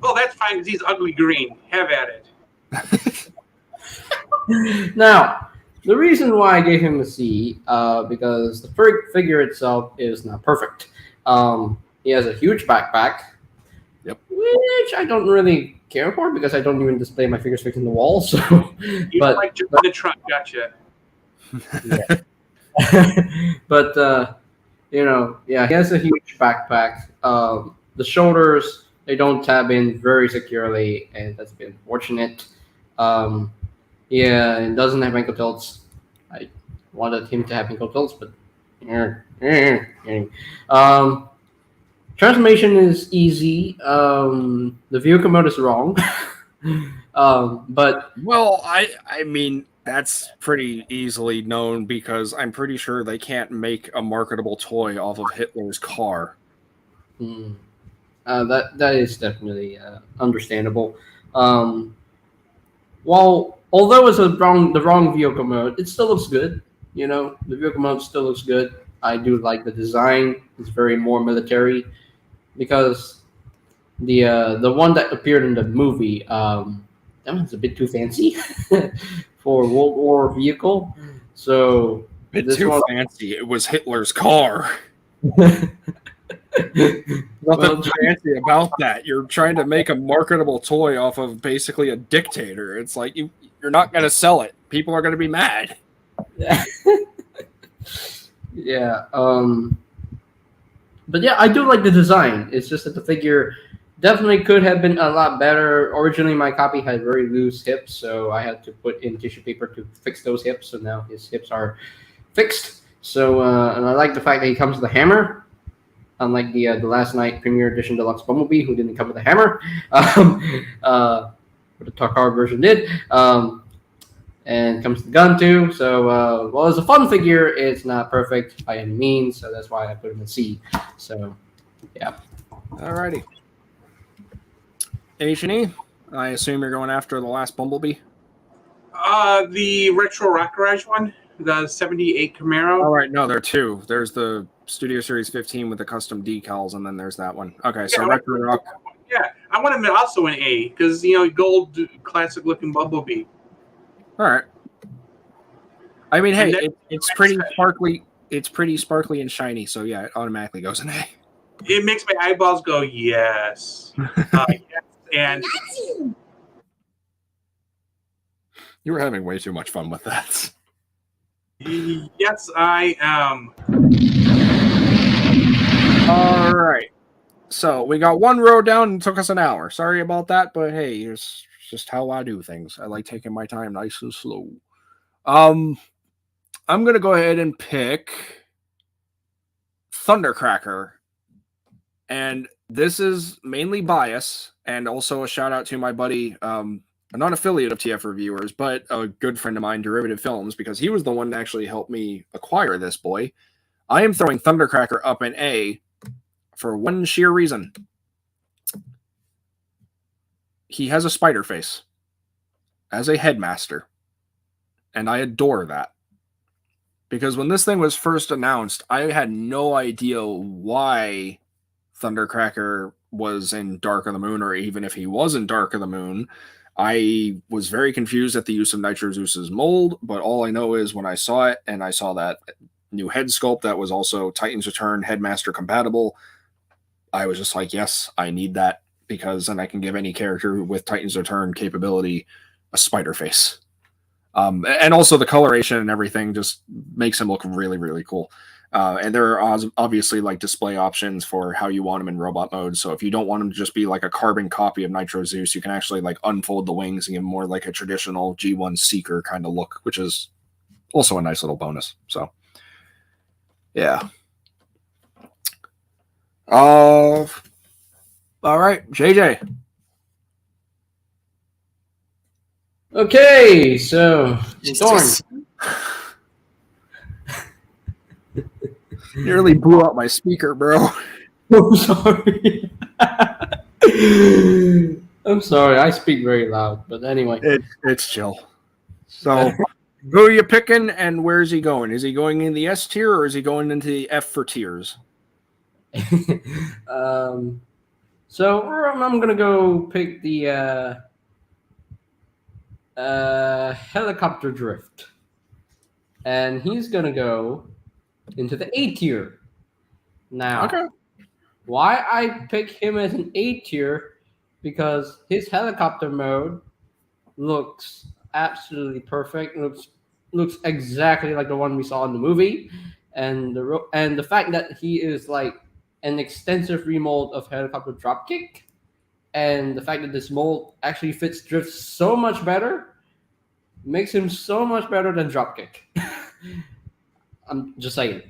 Well, that's fine because he's ugly green. Have at it. Now, the reason why I gave him a C, because the figure itself is not perfect. He has a huge backpack, which I don't really care for because I don't even display my figures fixing the wall. So, you but like jumping the trunk, gotcha. Yeah. But he has a huge backpack. The shoulders, they don't tab in very securely, and that's been unfortunate. It doesn't have ankle tilts. I wanted him to have ankle tilts, but transformation is easy. The vehicle mode is wrong. But I mean that's pretty easily known because I'm pretty sure they can't make a marketable toy off of Hitler's car. That is definitely understandable. Although it's the wrong vehicle mode, it still looks good. You know, the vehicle mode still looks good. I do like the design. It's very more military because the one that appeared in the movie, that one's a bit too fancy for World War vehicle. So fancy. It was Hitler's car. Nothing fancy about that. You're trying to make a marketable toy off of basically a dictator. It's like you're not going to sell it. People are going to be mad. Yeah. But yeah, I do like the design. It's just that the figure definitely could have been a lot better. Originally, my copy had very loose hips, so I had to put in tissue paper to fix those hips. So now his hips are fixed. So, and I like the fact that he comes with a hammer. Unlike the last night Premier Edition Deluxe Bumblebee, who didn't come with a hammer, but the Takar version did. and comes to the gun too. So while it's a fun figure, it's not perfect by any means. So that's why I put him in C. So yeah. Alrighty. H&E, I assume you're going after the last Bumblebee? The retro rock garage one, the 78 Camaro. All right, no, there are two. There's the Studio Series 15 with the custom decals, and then there's that one. Okay, so retro rock. Yeah, I want him also an A because gold classic looking Bumblebee. All right. I mean, hey, it's pretty sparkly. It's pretty sparkly and shiny, so yeah, it automatically goes an A. It makes my eyeballs go yes, yes, and You were having way too much fun with that. yes, I am. All right. So we got one row down and it took us an hour. Sorry about that, but hey, it's just how I do things. I like taking my time nice and slow. I'm gonna go ahead and pick Thundercracker. And this is mainly bias, and also a shout out to my buddy, a non-affiliate of TF Reviewers, but a good friend of mine, Derivative Films, because he was the one that actually helped me acquire this boy. I am throwing Thundercracker up in A for one sheer reason. He has a spider face as a headmaster, and I adore that. Because when this thing was first announced, I had no idea why Thundercracker was in Dark of the Moon, or even if he was in Dark of the Moon. I was very confused at the use of Nitro Zeus's mold, but all I know is when I saw it, and I saw that new head sculpt that was also Titan's Return Headmaster compatible, I was just like, yes, I need that, because then I can give any character with Titan's Return capability a spider face. And also the coloration and everything just makes him look really, really cool. And there are obviously like display options for how you want him in robot mode. So if you don't want him to just be like a carbon copy of Nitro Zeus, you can actually like unfold the wings and give him more like a traditional G1 Seeker kind of look, which is also a nice little bonus. So yeah. All right, JJ. Okay, so Thorn. Nearly blew out my speaker, bro. I'm sorry. I'm sorry. I speak very loud, but anyway. It's chill. So, who are you picking, and where is he going? Is he going in the S tier, or is he going into the F for tiers? So I'm gonna go pick the helicopter drift, and he's gonna go into the A tier. Now, Okay. why I pick him as an A tier? Because his helicopter mode looks absolutely perfect. Looks exactly like the one we saw in the movie, and the fact that he is like an extensive remold of helicopter Dropkick, and the fact that this mold actually fits drift so much better makes him so much better than Dropkick. I'm just saying.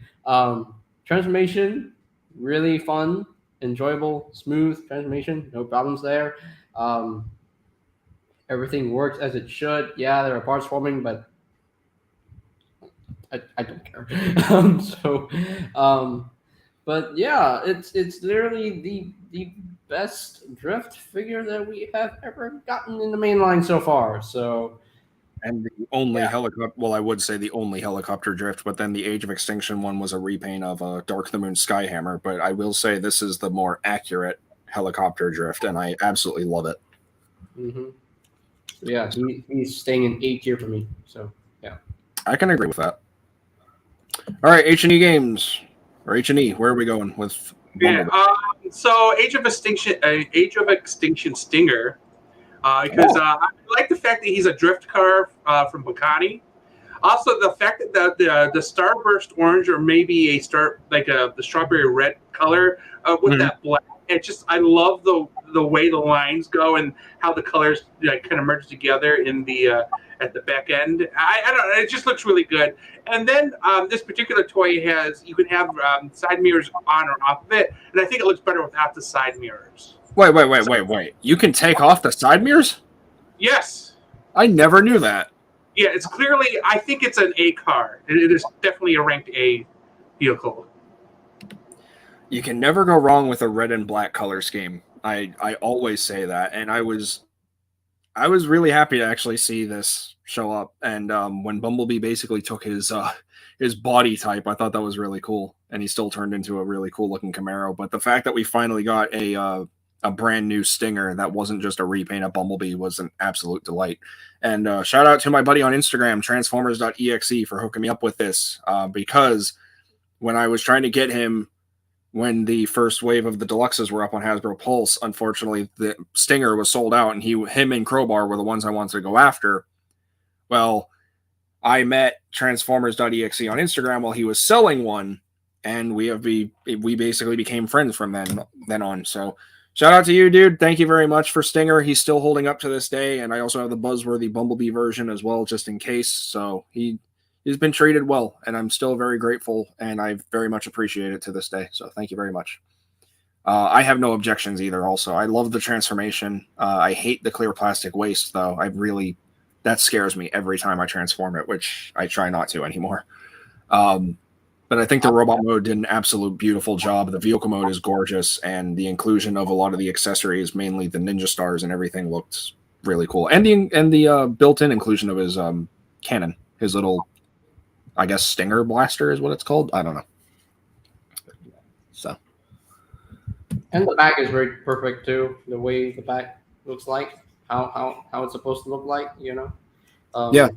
Transformation, really fun, enjoyable, smooth transformation, no problems there. Everything works as it should. Yeah, there are parts forming, but I don't care. But yeah, it's literally the best drift figure that we have ever gotten in the main line so far. So. And the only helicopter, well, I would say the only helicopter drift, but then the Age of Extinction one was a repaint of a Dark of the Moon Skyhammer. But I will say this is the more accurate helicopter drift, and I absolutely love it. Mm-hmm. Yeah, he's staying in A tier for me. So yeah, I can agree with that. All right, H&E Games, or H&E, where are we going with Bumblebee? Yeah, so Age of Extinction Stinger. Because I like the fact that he's a drift car from Bacani. Also, the fact that the Starburst orange, or maybe the strawberry red color with that black. I love the way the lines go and how the colors kind of merge together in the at the back end. I don't know. It just looks really good. And then this particular toy you can have side mirrors on or off of it, and I think it looks better without the side mirrors. Wait. You can take off the side mirrors? Yes. I never knew that. Yeah, it's clearly. I think it's an A car. It is definitely a ranked A vehicle. You can never go wrong with a red and black color scheme. I always say that, and I was really happy to actually see this show up. And when Bumblebee basically took his body type, I thought that was really cool. And he still turned into a really cool looking Camaro. But the fact that we finally got a brand new Stinger that wasn't just a repaint of Bumblebee was an absolute delight. And shout out to my buddy on Instagram, transformers.exe, for hooking me up with this, because when I was trying to get him when the first wave of the deluxes were up on Hasbro Pulse, unfortunately the Stinger was sold out, and him and Crowbar were the ones I wanted to go after. Well, I met transformers.exe on Instagram while he was selling one, and we basically became friends from then on. So shout out to you, dude. Thank you very much for Stinger. He's still holding up to this day, and I also have the buzzworthy Bumblebee version as well, just in case. So he's been treated well, and I'm still very grateful, and I very much appreciate it to this day. So thank you very much. I have no objections either. Also, I love the transformation. I hate the clear plastic waste, though. That scares me every time I transform it, which I try not to anymore. But I think the robot mode did an absolute beautiful job. The vehicle mode is gorgeous, and the inclusion of a lot of the accessories, mainly the ninja stars and everything, looked really cool. And the built-in inclusion of his cannon, his little, I guess, Stinger blaster is what it's called. I don't know. So, and the back is very perfect too. The way the back looks like, how it's supposed to look like, you know. Yeah.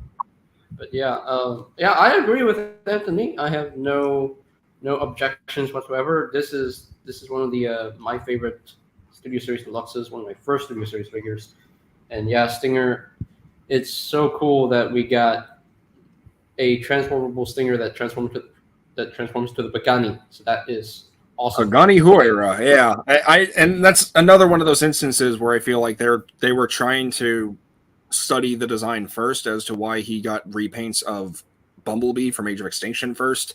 But yeah, I agree with Anthony. I have no objections whatsoever. This is one of the my favorite Studio Series Deluxes, one of my first Studio Series figures. And yeah, Stinger, it's so cool that we got a transformable Stinger that transforms to the Pagani. So that is awesome. Pagani Huayra, yeah. And that's another one of those instances where I feel like they were trying to study the design first as to why he got repaints of Bumblebee from Age of Extinction first,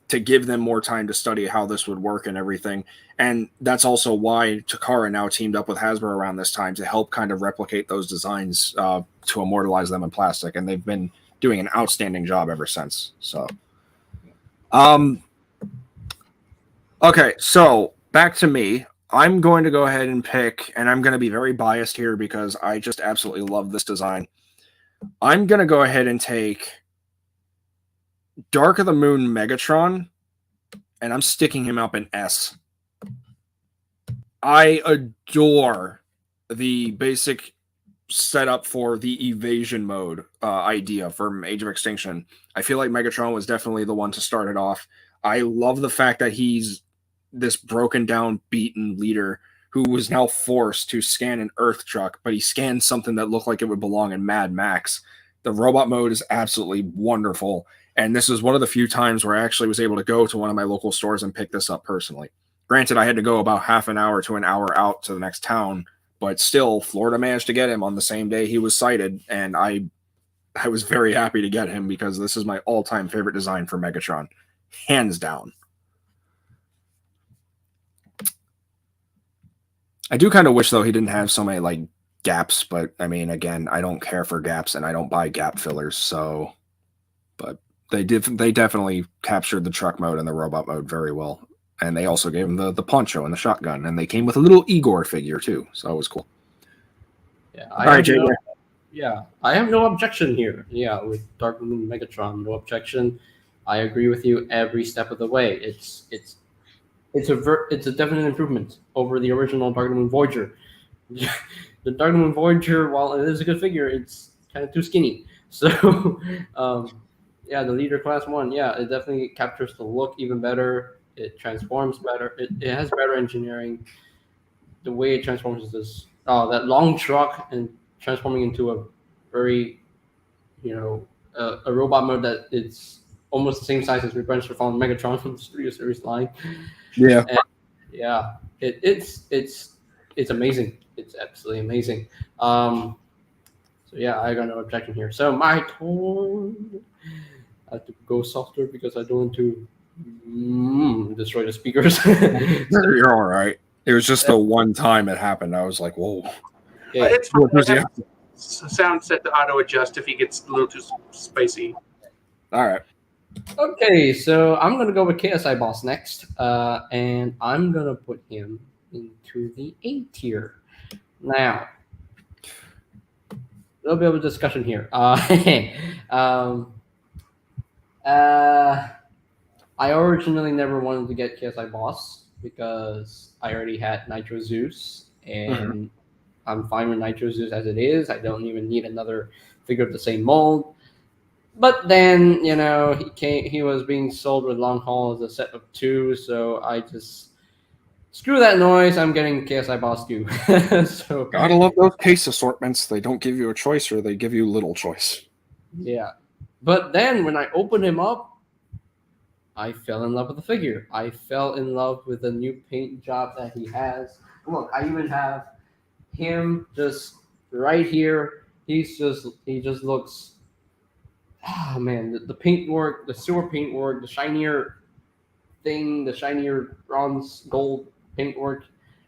to give them more time to study how this would work and everything. And that's also why Takara now teamed up with Hasbro around this time to help kind of replicate those designs to immortalize them in plastic. And they've been doing an outstanding job ever since. So, okay, so back to me. I'm going to go ahead and pick, and I'm going to be very biased here because I just absolutely love this design. I'm going to go ahead and take Dark of the Moon Megatron, and I'm sticking him up in S. I adore the basic setup for the evasion mode idea from Age of Extinction. I feel like Megatron was definitely the one to start it off. I love the fact that he's this broken down, beaten leader who was now forced to scan an Earth truck, but he scanned something that looked like it would belong in Mad Max. The robot mode is absolutely wonderful, and this is one of the few times where I actually was able to go to one of my local stores and pick this up personally. Granted, I had to go about half an hour to an hour out to the next town, but still, Florida managed to get him on the same day he was sighted, and I was very happy to get him because this is my all-time favorite design for Megatron, hands down. I do kind of wish, though, he didn't have so many, like, gaps, but, I mean, again, I don't care for gaps, and I don't buy gap fillers, so... But they definitely captured the truck mode and the robot mode very well. And they also gave him the poncho and the shotgun, and they came with a little Igor figure, too, so it was cool. Yeah, All right, Jay. I have no objection here. Yeah, with Dark Moon Megatron, no objection. I agree with you every step of the way. It's a definite improvement over the original Dark Moon Voyager. The Dark Moon Voyager, while it is a good figure, it's kind of too skinny. So, yeah, the Leader Class 1, yeah, it definitely captures the look even better. It transforms better. It has better engineering. The way it transforms is this, that long truck and transforming into a very, a robot mode that it's almost the same size as Revenge of Fallen Megatron from the Studio Series line. Yeah. And yeah, it's amazing. It's absolutely amazing. So yeah, I got no objection here. So my turn. I have to go softer because I don't want to destroy the speakers. You're all right. It was just the one time it happened. I was like, whoa. Yeah. It's sound set to auto adjust if he gets a little too spicy. All right. Okay, so I'm gonna go with KSI Boss next, and I'm gonna put him into the A tier. Now, a little bit of a discussion here. I originally never wanted to get KSI Boss because I already had Nitro Zeus, and I'm fine with Nitro Zeus as it is. I don't even need another figure of the same mold. But then, he was being sold with long haul as a set of 2, so I just screw that noise. I'm getting KSI Boss 2. So Gotta love those case assortments. They don't give you a choice, or they give you little choice. yeah. But then when I opened him up, I fell in love with the figure. I fell in love with the new paint job that he has. Look, I even have him just right here. He just looks. Oh man, the paint work, the sewer paint work, the shinier bronze gold paint work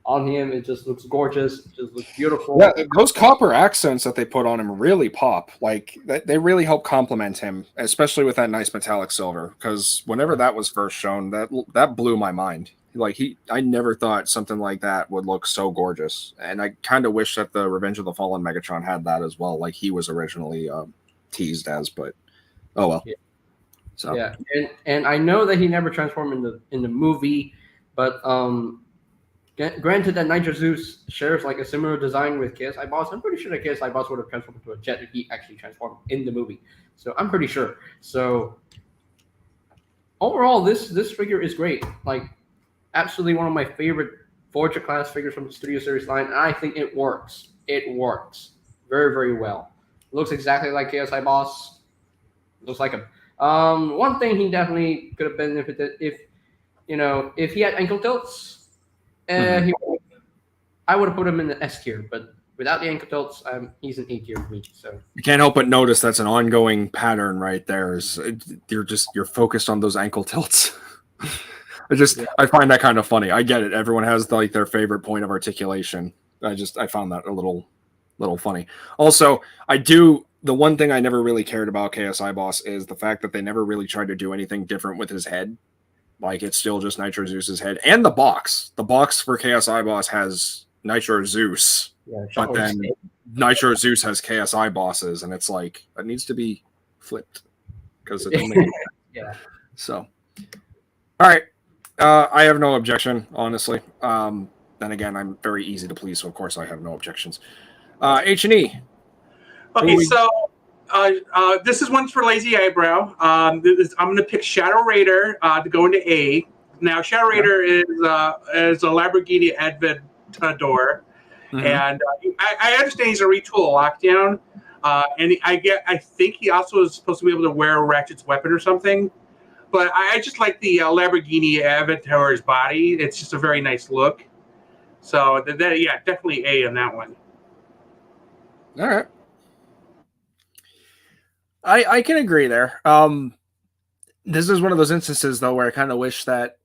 on him, it just looks gorgeous. It just looks beautiful. Yeah, those copper accents that they put on him really pop. Like they really help complement him, especially with that nice metallic silver. Because whenever that was first shown, that blew my mind. Like I never thought something like that would look so gorgeous. And I kind of wish that the Revenge of the Fallen Megatron had that as well, like he was originally teased as. But oh well. Yeah. So yeah, and I know that he never transformed in the movie, but granted that Nitro Zeus shares like a similar design with KSI Boss. I'm pretty sure that KSI Boss would have transformed into a jet if he actually transformed in the movie. So I'm pretty sure. So overall, this figure is great. Like absolutely one of my favorite Forger class figures from the Studio Series line. And I think it works. It works very, very well. It looks exactly like KSI Boss. Looks like him. One thing he definitely could have benefited if he had ankle tilts. I would have put him in the S tier, but without the ankle tilts, he's an A tier for me. So you can't help but notice that's an ongoing pattern right there. Is you're focused on those ankle tilts. I find that kind of funny. I get it. Everyone has like their favorite point of articulation. I found that a little funny. Also, the one thing I never really cared about KSI Boss is the fact that they never really tried to do anything different with his head. Like it's still just Nitro Zeus's head and the box. The box for KSI Boss has Nitro Zeus, but then Nitro Zeus has KSI Bosses, and it's like it needs to be flipped because it don't make sense. Yeah. So, all right, I have no objection, honestly. Then again, I'm very easy to please, so of course I have no objections. H&E. Okay, so this is one for Lazy Eyebrow. I'm going to pick Shadow Raider to go into A. Now, Shadow Raider is a Lamborghini Aventador, and I understand he's a retool lockdown, and I think he also is supposed to be able to wear Ratchet's weapon or something. But I just like the Lamborghini Aventador's body. It's just a very nice look. So definitely A on that one. All right. I can agree there. This is one of those instances, though, where I kind of wish that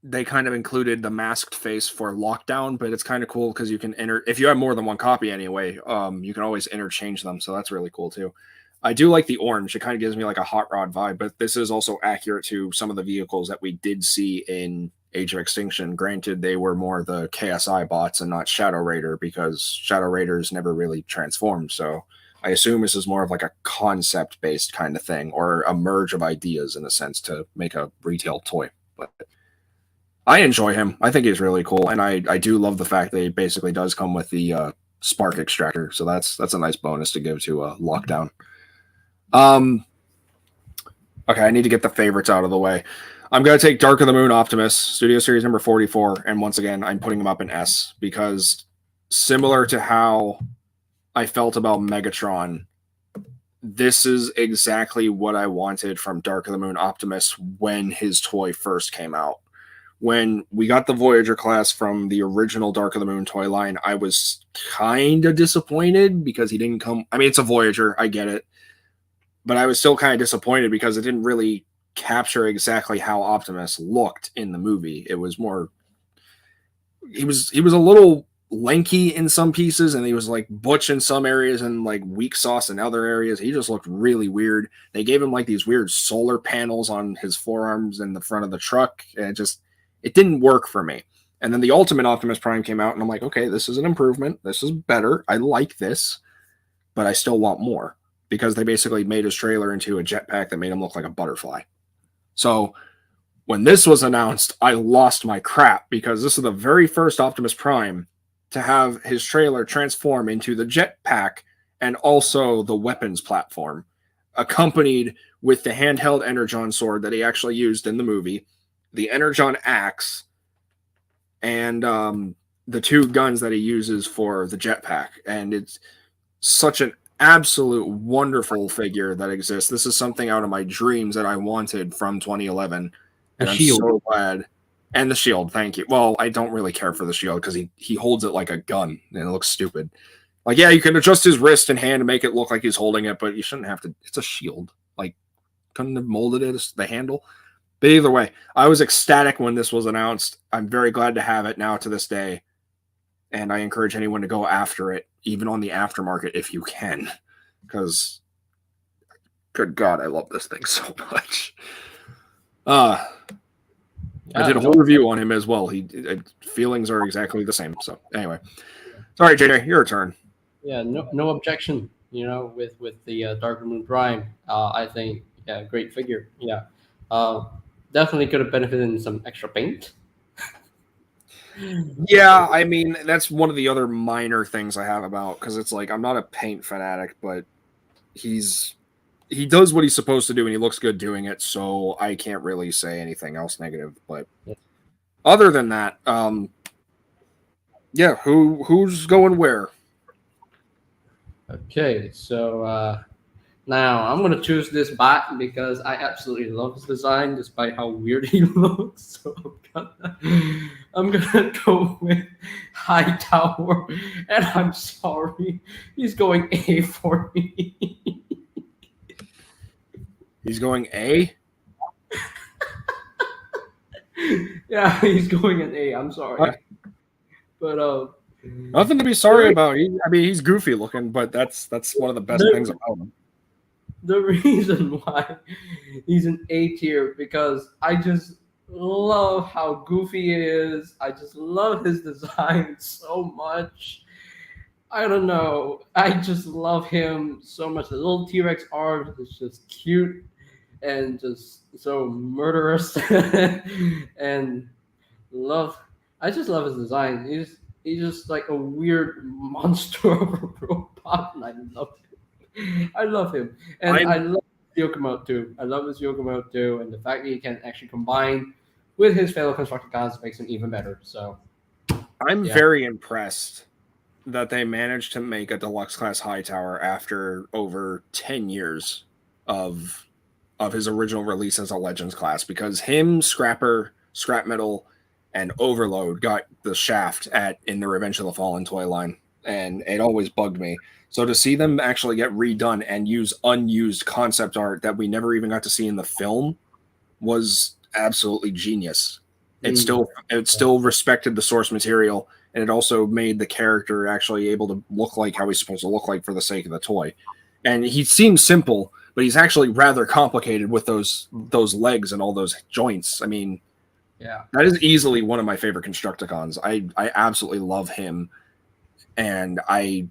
they kind of included the masked face for lockdown, but it's kind of cool because you can if you have more than one copy anyway, you can always interchange them. So that's really cool, too. I do like the orange. It kind of gives me like a hot rod vibe, but this is also accurate to some of the vehicles that we did see in Age of Extinction. Granted, they were more the KSI bots and not Shadow Raider because Shadow Raiders never really transformed. So I assume this is more of like a concept-based kind of thing or a merge of ideas in a sense to make a retail toy. But I enjoy him. I think he's really cool, and I do love the fact that he basically does come with the spark extractor. So that's a nice bonus to give to Lockdown. Okay, I need to get the favorites out of the way. I'm going to take Dark of the Moon Optimus, Studio Series number 44, and once again, I'm putting him up in S because similar to how I felt about Megatron, this is exactly what I wanted from Dark of the Moon Optimus when his toy first came out. When we got the Voyager class from the original Dark of the Moon toy line, I was kind of disappointed because he didn't come. I mean, it's a Voyager, I get it. But I was still kind of disappointed because it didn't really capture exactly how Optimus looked in the movie. It was more, he was a little lanky in some pieces, and he was like butch in some areas and like weak sauce in other areas. He just looked really weird. They gave him like these weird solar panels on his forearms and the front of the truck, and it didn't work for me. And then the Ultimate Optimus Prime came out, and I'm like, okay, this is an improvement. This is better. I like this, but I still want more, because they basically made his trailer into a jetpack that made him look like a butterfly. So when this was announced, I lost my crap, because this is the very first Optimus Prime to have his trailer transform into the jetpack and also the weapons platform, accompanied with the handheld Energon sword that he actually used in the movie, the Energon axe, and the two guns that he uses for the jetpack. And it's such an absolute wonderful figure that exists. This is something out of my dreams that I wanted from 2011. And I'm so glad. And the shield, thank you. Well, I don't really care for the shield because he holds it like a gun and it looks stupid. Like, yeah, you can adjust his wrist and hand to make it look like he's holding it, but you shouldn't have to. It's a shield. Like, couldn't have molded it as the handle. But either way, I was ecstatic when this was announced. I'm very glad to have it now to this day. And I encourage anyone to go after it, even on the aftermarket, if you can. Because, good God, I love this thing so much. I did a whole review on him as well. Feelings are exactly the same. So, anyway. Sorry, JJ, your turn. Yeah, no objection, with the Darker Moon Prime. I think, yeah, great figure. Yeah. Definitely could have benefited in some extra paint. Yeah, I mean, that's one of the other minor things I have about, because it's like, I'm not a paint fanatic, but he does what he's supposed to do, and he looks good doing it, so I can't really say anything else negative. But other than that, yeah, who's going where? Okay, so now I'm gonna choose this bot because I absolutely love his design, despite how weird he looks. So I'm gonna go with Hightower, and I'm sorry, he's going A for me. He's going A? Yeah, he's going an A. I'm sorry. What? But nothing to be sorry about. He's goofy looking, but that's one of the best things about him. The reason why he's an A tier, because I just love how goofy he is. I just love his design so much. I don't know. I just love him so much. The little T-Rex arm is just cute and just so murderous. And I just love his design. He's just like a weird monster of a robot, and I love him. I love him. And I love his Yokomo too. I love his Yokomo too, and the fact that he can actually combine with his fellow Constructicons makes him even better. So I'm very impressed that they managed to make a deluxe class Hightower after over 10 years of his original release as a Legends class, because him, Scrapper, Scrap Metal, and Overload got the shaft in the Revenge of the Fallen toy line, and it always bugged me. So to see them actually get redone and use unused concept art that we never even got to see in the film was absolutely genius. It still respected the source material, and it also made the character actually able to look like how he's supposed to look like for the sake of the toy. And he seems simple, but he's actually rather complicated with those legs and all those joints. I mean, yeah, that is easily one of my favorite Constructicons. I absolutely love him, and I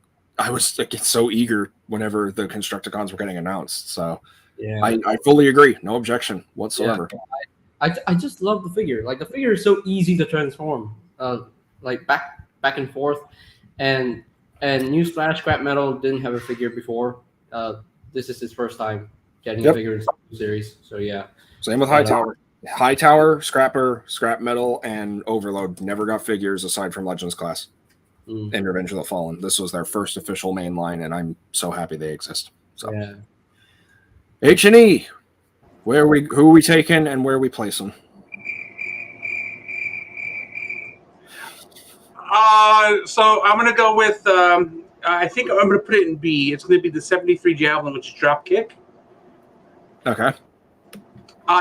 was like, so eager whenever the Constructicons were getting announced. So yeah, I fully agree. No objection whatsoever. Yeah. I just love the figure. Like, the figure is so easy to transform, like back and forth. And newsflash, Scrap Metal didn't have a figure before. This is his first time getting a figure in the series. So yeah. Same with Hightower. Hightower, Scrapper, Scrap Metal, and Overload never got figures aside from Legends class and Revenge of the Fallen. This was their first official main line, and I'm so happy they exist. So yeah. H&E, who are we taking and where are we placing? So I'm going to go with, I think I'm going to put it in B. It's going to be the 73 Javelin, which is Dropkick. Okay.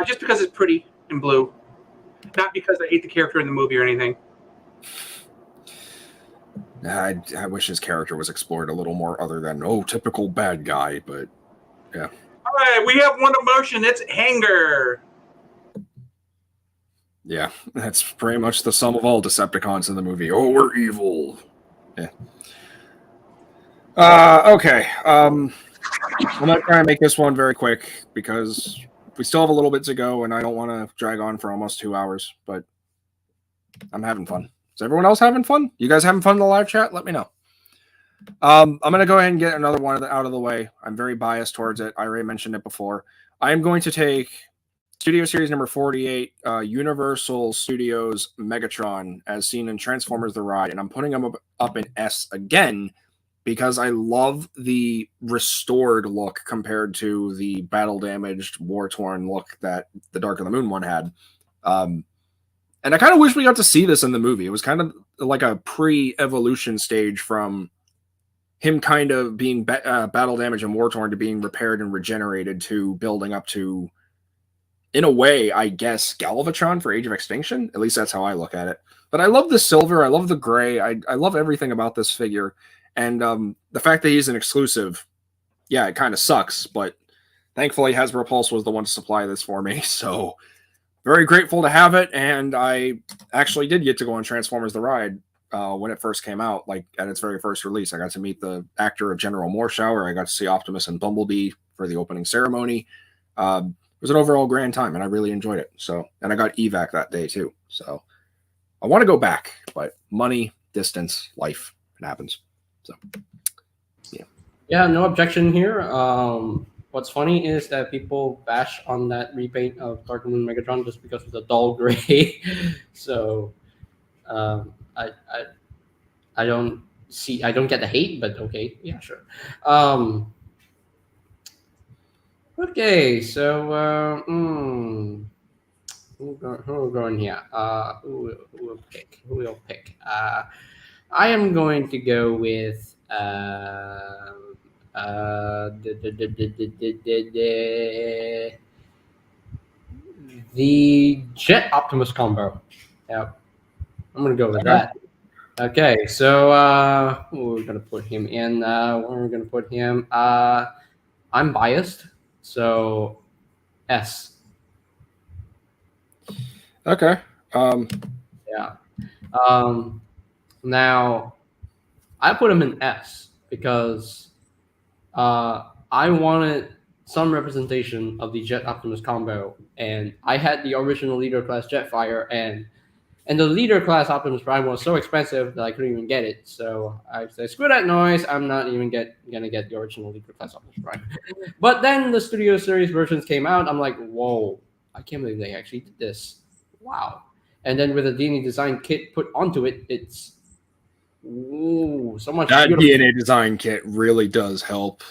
Just because it's pretty in blue. Not because I hate the character in the movie or anything. I wish his character was explored a little more other than, typical bad guy, but yeah. All right, we have one emotion. It's anger. Yeah, that's pretty much the sum of all Decepticons in the movie. Oh, we're evil. Yeah. Okay. I'm going to try and make this one very quick because we still have a little bit to go and I don't want to drag on for almost 2 hours, but I'm having fun. Is everyone else having fun? You guys having fun in the live chat? Let me know. I'm going to go ahead and get another one out of the way. I'm very biased towards it. I already mentioned it before. I am going to take Studio Series number 48, Universal Studios Megatron, as seen in Transformers The Ride, and I'm putting him up in S again because I love the restored look compared to the battle-damaged, war-torn look that the Dark of the Moon one had. And I kind of wish we got to see this in the movie. It was kind of like a pre-evolution stage from him kind of being battle-damaged and war-torn to being repaired and regenerated to building up to, in a way, I guess, Galvatron for Age of Extinction. At least that's how I look at it. But I love the silver. I love the gray. I love everything about this figure. And the fact that he's an exclusive, yeah, it kind of sucks. But thankfully, Hasbro Pulse was the one to supply this for me. So very grateful to have it. And I actually did get to go on Transformers The Ride when it first came out, like at its very first release. I got to meet the actor of General Morshower. I got to see Optimus and Bumblebee for the opening ceremony. It was an overall grand time, and I really enjoyed it. So, and I got evac that day too. So, I want to go back, but money, distance, life, it happens. So, yeah. Yeah, no objection here. What's funny is that people bash on that repaint of Dark Moon Megatron just because of the dull gray. So, I don't get the hate, but okay, yeah, sure. Okay, so who will go in here? Who will pick? Who will pick? I am going to go with the Jet Optimus combo. Yeah, I'm gonna go with that. Okay, so we're gonna put him in. We're gonna put him. I'm biased, so S. Okay. Yeah. Now, I put him in S because I wanted some representation of the Jet Optimus combo, and I had the original Leader Class Jetfire, and the Leader Class Optimus Prime was so expensive that I couldn't even get it. So I said, screw that noise, I'm not even gonna get the original Leader Class Optimus Prime. But then the Studio Series versions came out, I'm like, whoa, I can't believe they actually did this. Wow. And then with the DNA design kit put onto it, it's so much. That beautiful. DNA design kit really does help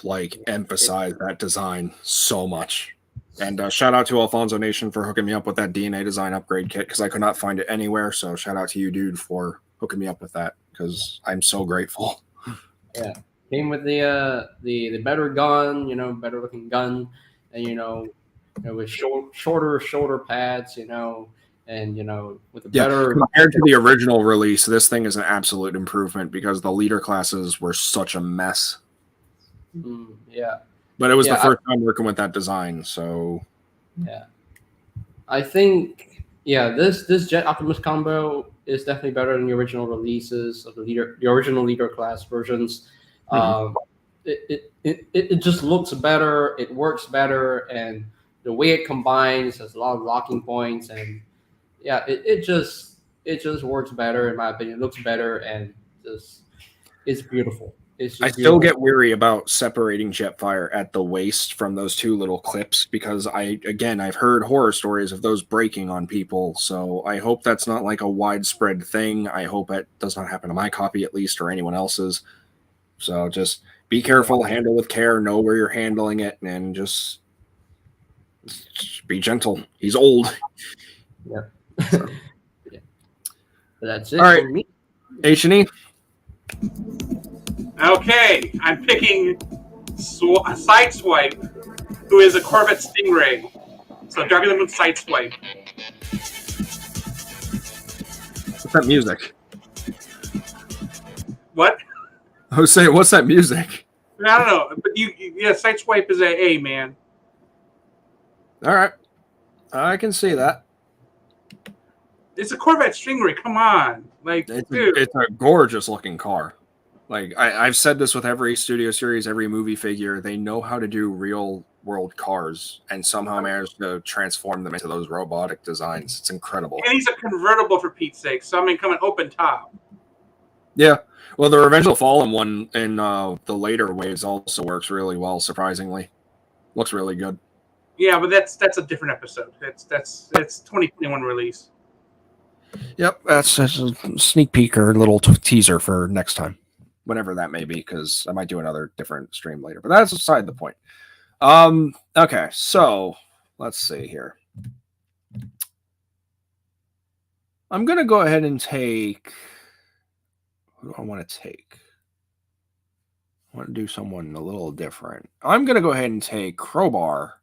emphasize that design so much. And shout out to Alfonso Nation for hooking me up with that DNA design upgrade kit because I could not find it anywhere. So shout out to you, dude, for hooking me up with that because I'm so grateful. Yeah, came with the better gun, better looking gun, and with shorter shoulder pads, and with the better compared to the original release, this thing is an absolute improvement because the leader classes were such a mess. Yeah, but it was the first time working with that design, so yeah, I think this Jet Optimus combo is definitely better than the original releases of the original leader class versions. It just looks better, it works better, and the way it combines has a lot of locking points, and it just works better in my opinion. It looks better, and it's beautiful. I still get weary about separating Jetfire at the waist from those two little clips because I've heard horror stories of those breaking on people. So I hope that's not like a widespread thing. I hope it does not happen to my copy at least or anyone else's. So just be careful, handle with care, know where you're handling it, and just be gentle. He's old. Yeah. So. Yeah. But that's it. All right, me. H&E. Okay, I'm picking Sideswipe, who is a Corvette Stingray. So driving them with Sideswipe. What's that music? What? I was saying, what's that music? I don't know, but yeah, Sideswipe is a man. All right, I can see that. It's a Corvette Stingray. Come on, like, dude. It's a gorgeous looking car. Like I've said this with every Studio Series, every movie figure. They know how to do real world cars and somehow manage to transform them into those robotic designs. It's incredible. And he's a convertible, for Pete's sake. So I mean, coming open top. Yeah. Well, the Revenge of the Fallen one in the later waves also works really well. Surprisingly, looks really good. Yeah, but that's a different episode. That's 2021 release. Yep, that's a sneak peek or little teaser for next time, whenever that may be, because I might do another different stream later. But that's aside the point. Okay, so let's see here. I'm gonna go ahead and take. Who do I want to take? I want to do someone a little different. I'm gonna go ahead and take Crowbar,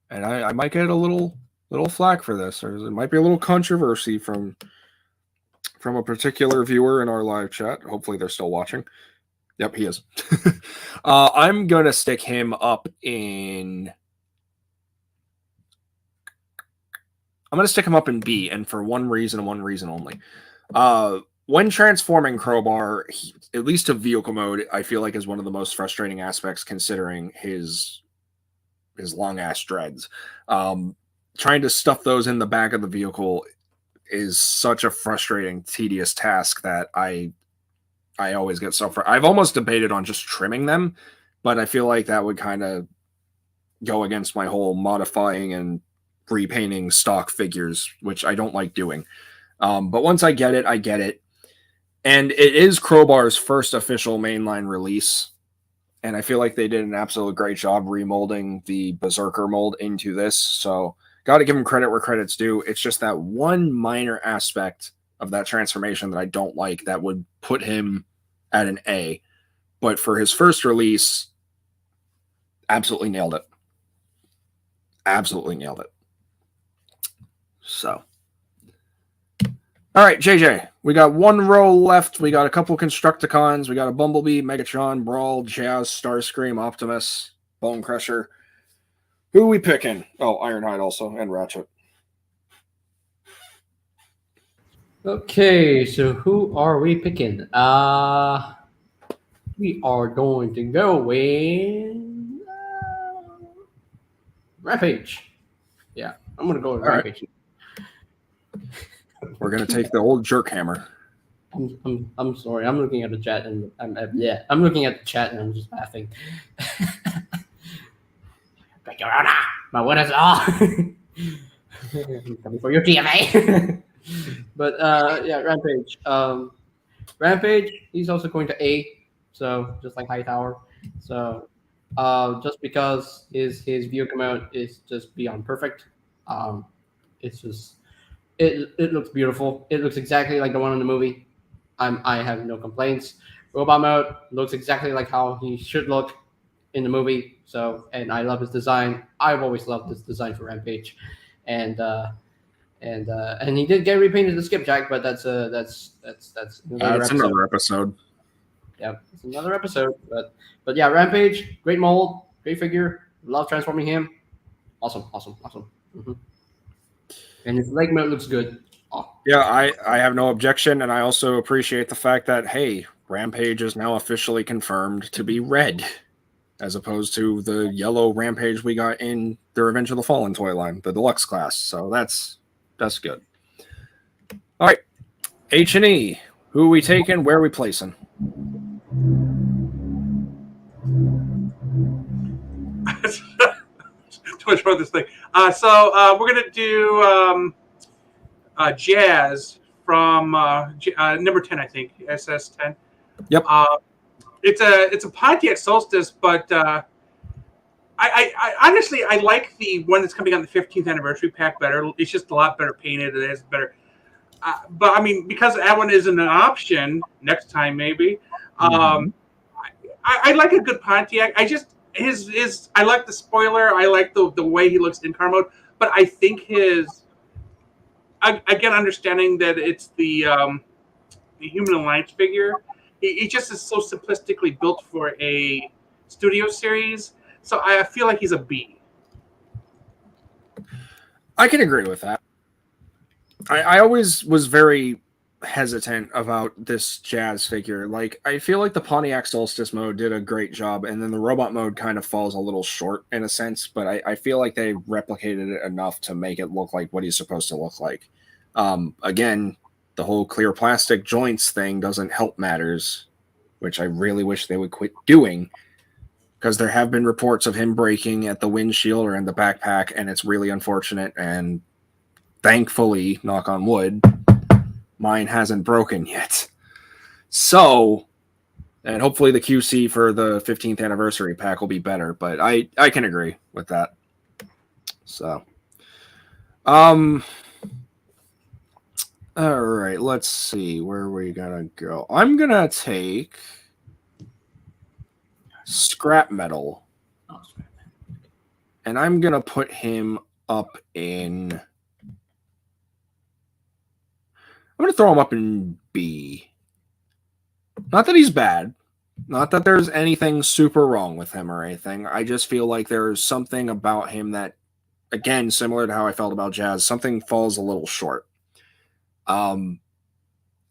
and I might get a little flack for this, or there might be a little controversy from a particular viewer in our live chat. Hopefully they're still watching. Yep, he is. I'm gonna stick him up in. I'm gonna stick him up in B, and for one reason and one reason only. When transforming Crowbar, at least to vehicle mode, I feel like is one of the most frustrating aspects, considering his long ass dreads. Trying to stuff those in the back of the vehicle is such a frustrating, tedious task that I always get so I've almost debated on just trimming them, but I feel like that would kind of go against my whole modifying and repainting stock figures, which I don't like doing. But once I get it, I get it. And it is Crowbar's first official mainline release. And I feel like they did an absolute great job remolding the Berserker mold into this. So got to give him credit where credit's due. It's just that one minor aspect of that transformation that I don't like that would put him at an A. But for his first release, absolutely nailed it. Absolutely nailed it. So. All right, JJ, we got one row left. We got a couple Constructicons. We got a Bumblebee, Megatron, Brawl, Jazz, Starscream, Optimus, Bone Crusher. Who are we picking? Oh, Ironhide also, and Ratchet. Okay, so who are we picking? We are going to go with Rampage. Yeah, I'm gonna go with Rampage. Right. We're gonna take the old jerk hammer. I'm sorry. I'm looking at the chat and I'm looking at the chat and I'm just laughing. But what is all? Coming for your TMA. But yeah, Rampage. Rampage. He's also going to A. So just like Hightower. So just because his vehicle mode is just beyond perfect. It's just. It looks beautiful. It looks exactly like the one in the movie. I have no complaints. Robot mode looks exactly like how he should look in the movie. So, and I love his design. I've always loved this design for Rampage, and he did get repainted the skipjack, but that's another episode. Yeah, it's another episode. But yeah, Rampage, great mold, great figure. Love transforming him. Awesome. Mm-hmm. And his leg mode looks good. Oh. Yeah, I have no objection, and I also appreciate the fact that, hey, Rampage is now officially confirmed to be red, as opposed to the yellow Rampage we got in the Revenge of the Fallen toy line, the deluxe class. So that's good. All right, H&E. Who are we taking? Where are we placing? Too much about this thing. So we're gonna do Jazz from number 10, I think, SS10. Yep. It's a Pontiac Solstice, but I honestly I like the one that's coming on the 15th anniversary pack better. It's just a lot better painted. It is better. But I mean, because that one isn't an option next time, maybe. I like a good Pontiac. I just I like the spoiler. I like the way he looks in car mode. But I think again, understanding that it's the Human Alliance figure. He just is so simplistically built for a studio series. So I feel like he's a B. I can agree with that. I always was very hesitant about this Jazz figure. Like, I feel like the Pontiac Solstice mode did a great job, and then the robot mode kind of falls a little short in a sense, but I feel like they replicated it enough to make it look like what he's supposed to look like. Again, the whole clear plastic joints thing doesn't help matters, which I really wish they would quit doing, because there have been reports of him breaking at the windshield or in the backpack, and it's really unfortunate, and thankfully, knock on wood, mine hasn't broken yet. So, and hopefully the QC for the 15th anniversary pack will be better, but I can agree with that. So, all right, let's see where we gotta go. I'm gonna take Scrap Metal, and I'm gonna put him up in. I'm going to throw him up in B. Not that he's bad. Not that there's anything super wrong with him or anything. I just feel like there's something about him that, again, similar to how I felt about Jazz, something falls a little short. And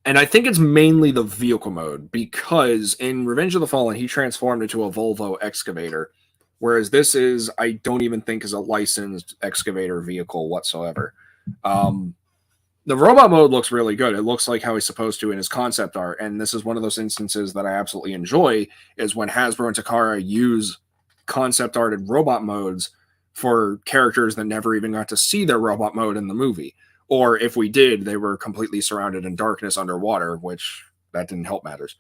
I think it's mainly the vehicle mode, because in Revenge of the Fallen, he transformed into a Volvo excavator, whereas this is, I don't even think is a licensed excavator vehicle whatsoever. The robot mode looks really good. It looks like how he's supposed to in his concept art. And this is one of those instances that I absolutely enjoy, is when Hasbro and Takara use concept arted robot modes for characters that never even got to see their robot mode in the movie. Or if we did, they were completely surrounded in darkness underwater, which that didn't help matters.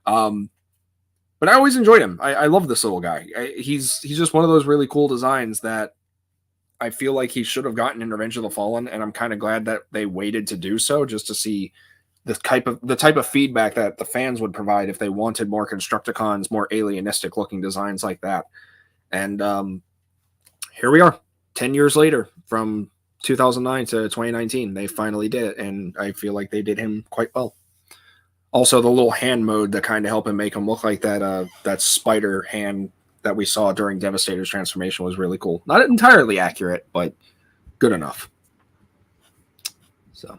But I always enjoyed him. I love this little guy. He's just one of those really cool designs that I feel like he should have gotten in Revenge of the Fallen, and I'm kind of glad that they waited to do so, just to see the type of feedback that the fans would provide if they wanted more Constructicons, more alienistic looking designs like that. And here we are, 10 years later, from 2009 to 2019. They finally did it, and I feel like they did him quite well. Also, the little hand mode that kind of helped him make him look like that spider hand that we saw during Devastator's transformation was really cool. Not entirely accurate, but good enough. So,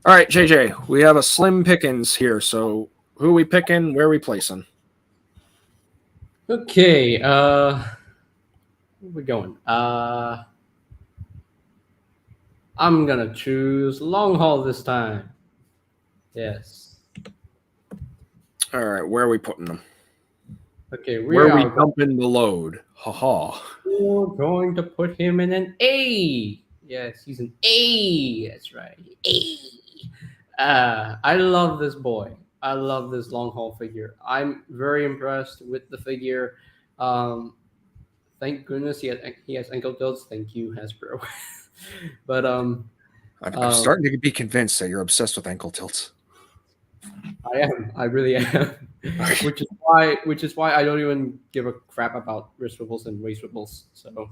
all right, JJ, we have a slim pickings here. So, who are we picking? Where are we placing? Okay, where are we going? I'm gonna choose long haul this time. Yes. All right, where are we putting them? Okay, where are we dumping the load? Haha. We're going to put him in an A. Yes, he's an A. That's right. A. I love this boy. I love this long haul figure. I'm very impressed with the figure. Thank goodness he has ankle tilts. Thank you, Hasbro. But I'm starting to be convinced that you're obsessed with ankle tilts. I am. I really am. which is why I don't even give a crap about wrist swivels and waist swivels. So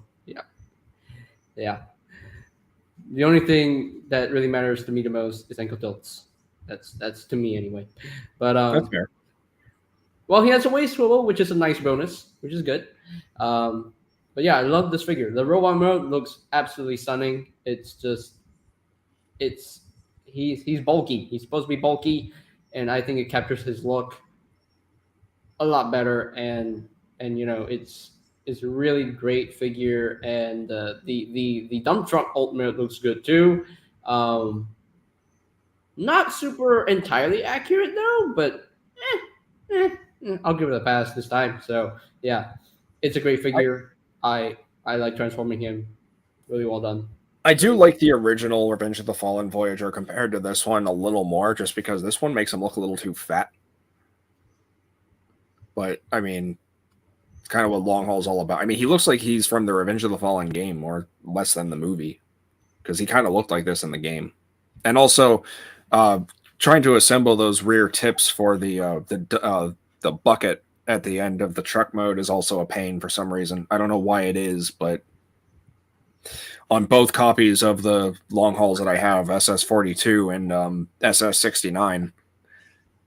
yeah. The only thing that really matters to me the most is ankle tilts. That's to me anyway. But that's fair. Well, he has a waist swivel, which is a nice bonus, which is good. But yeah, I love this figure. The robot mode looks absolutely stunning. It's just he's bulky. He's supposed to be bulky, and I think it captures his look a lot better. And it's a really great figure. And the dump truck ultimate looks good too. Not super entirely accurate though, but I'll give it a pass this time. So yeah, it's a great figure. I like transforming him. Really well done. I do like the original Revenge of the Fallen Voyager compared to this one a little more, just because this one makes him look a little too fat. But, I mean, it's kind of what Long Haul's all about. I mean, he looks like he's from the Revenge of the Fallen game, or less than the movie, because he kind of looked like this in the game. And also, trying to assemble those rear tips for the bucket at the end of the truck mode is also a pain for some reason. I don't know why it is, but on both copies of the long hauls that I have, SS42 and SS69,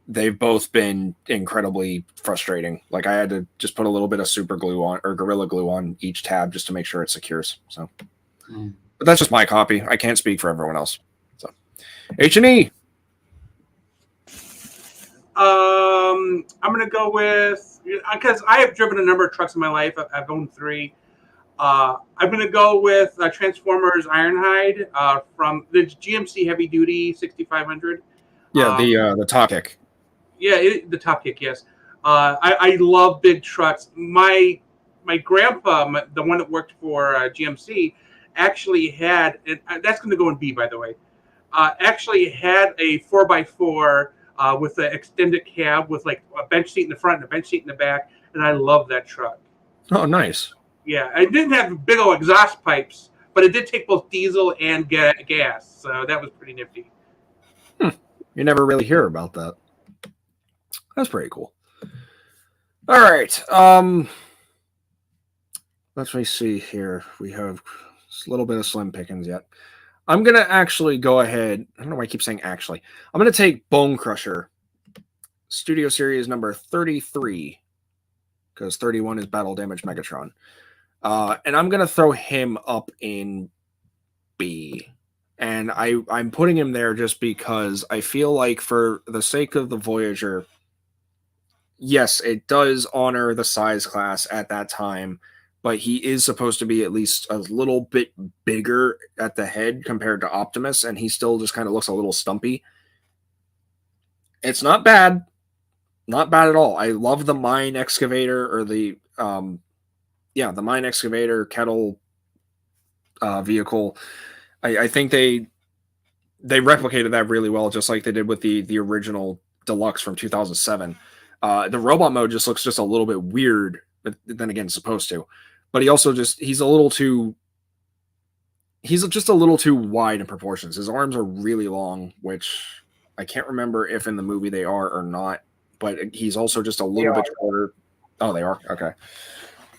they've both been incredibly frustrating. Like I had to just put a little bit of super glue on or Gorilla Glue on each tab just to make sure it secures. So, but that's just my copy. I can't speak for everyone else. So, H&E. I'm gonna go with, because I have driven a number of trucks in my life. I've owned 3. I'm gonna go with Transformers Ironhide from the GMC Heavy Duty 6500. Yeah, the Topic. Yeah, the Top Kick, yes. I love big trucks. My grandpa, the one that worked for GMC, actually had, and that's going to go in B, by the way, actually had a 4x4 with an extended cab with like a bench seat in the front and a bench seat in the back, and I love that truck. Oh, nice. Yeah, it didn't have big old exhaust pipes, but it did take both diesel and gas, so that was pretty nifty. You never really hear about that. That's pretty cool. All right. Let me see here. We have a little bit of slim pickings yet. I'm going to actually go ahead. I don't know why I keep saying actually. I'm going to take Bone Crusher, Studio Series number 33, because 31 is Battle Damage Megatron. And I'm going to throw him up in B. And I'm putting him there just because I feel like for the sake of the Voyager, yes, it does honor the size class at that time, but he is supposed to be at least a little bit bigger at the head compared to Optimus, and he still just kind of looks a little stumpy. It's not bad. Not bad at all. I love the mine excavator or the mine excavator kettle vehicle. I think they replicated that really well, just like they did with the original Deluxe from 2007. The robot mode just looks just a little bit weird, but then again, it's supposed to. But he's just a little too wide in proportions. His arms are really long, which I can't remember if in the movie they are or not. But he's also just a little bit shorter. Oh, they are? Okay.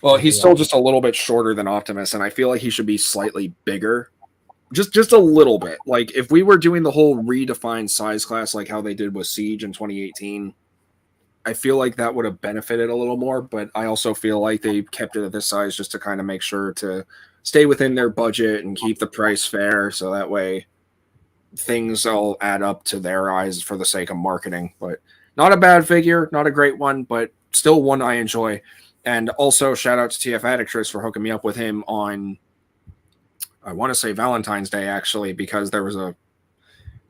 Well, he's still just a little bit shorter than Optimus, and I feel like he should be slightly bigger. Just a little bit. Like, if we were doing the whole redefined size class like how they did with Siege in 2018, I feel like that would have benefited a little more, but I also feel like they kept it at this size just to kind of make sure to stay within their budget and keep the price fair, so that way things all add up to their eyes for the sake of marketing. But not a bad figure, not a great one, but still one I enjoy. And also shout out to TF Addictress for hooking me up with him on, I want to say Valentine's Day, actually, because there was a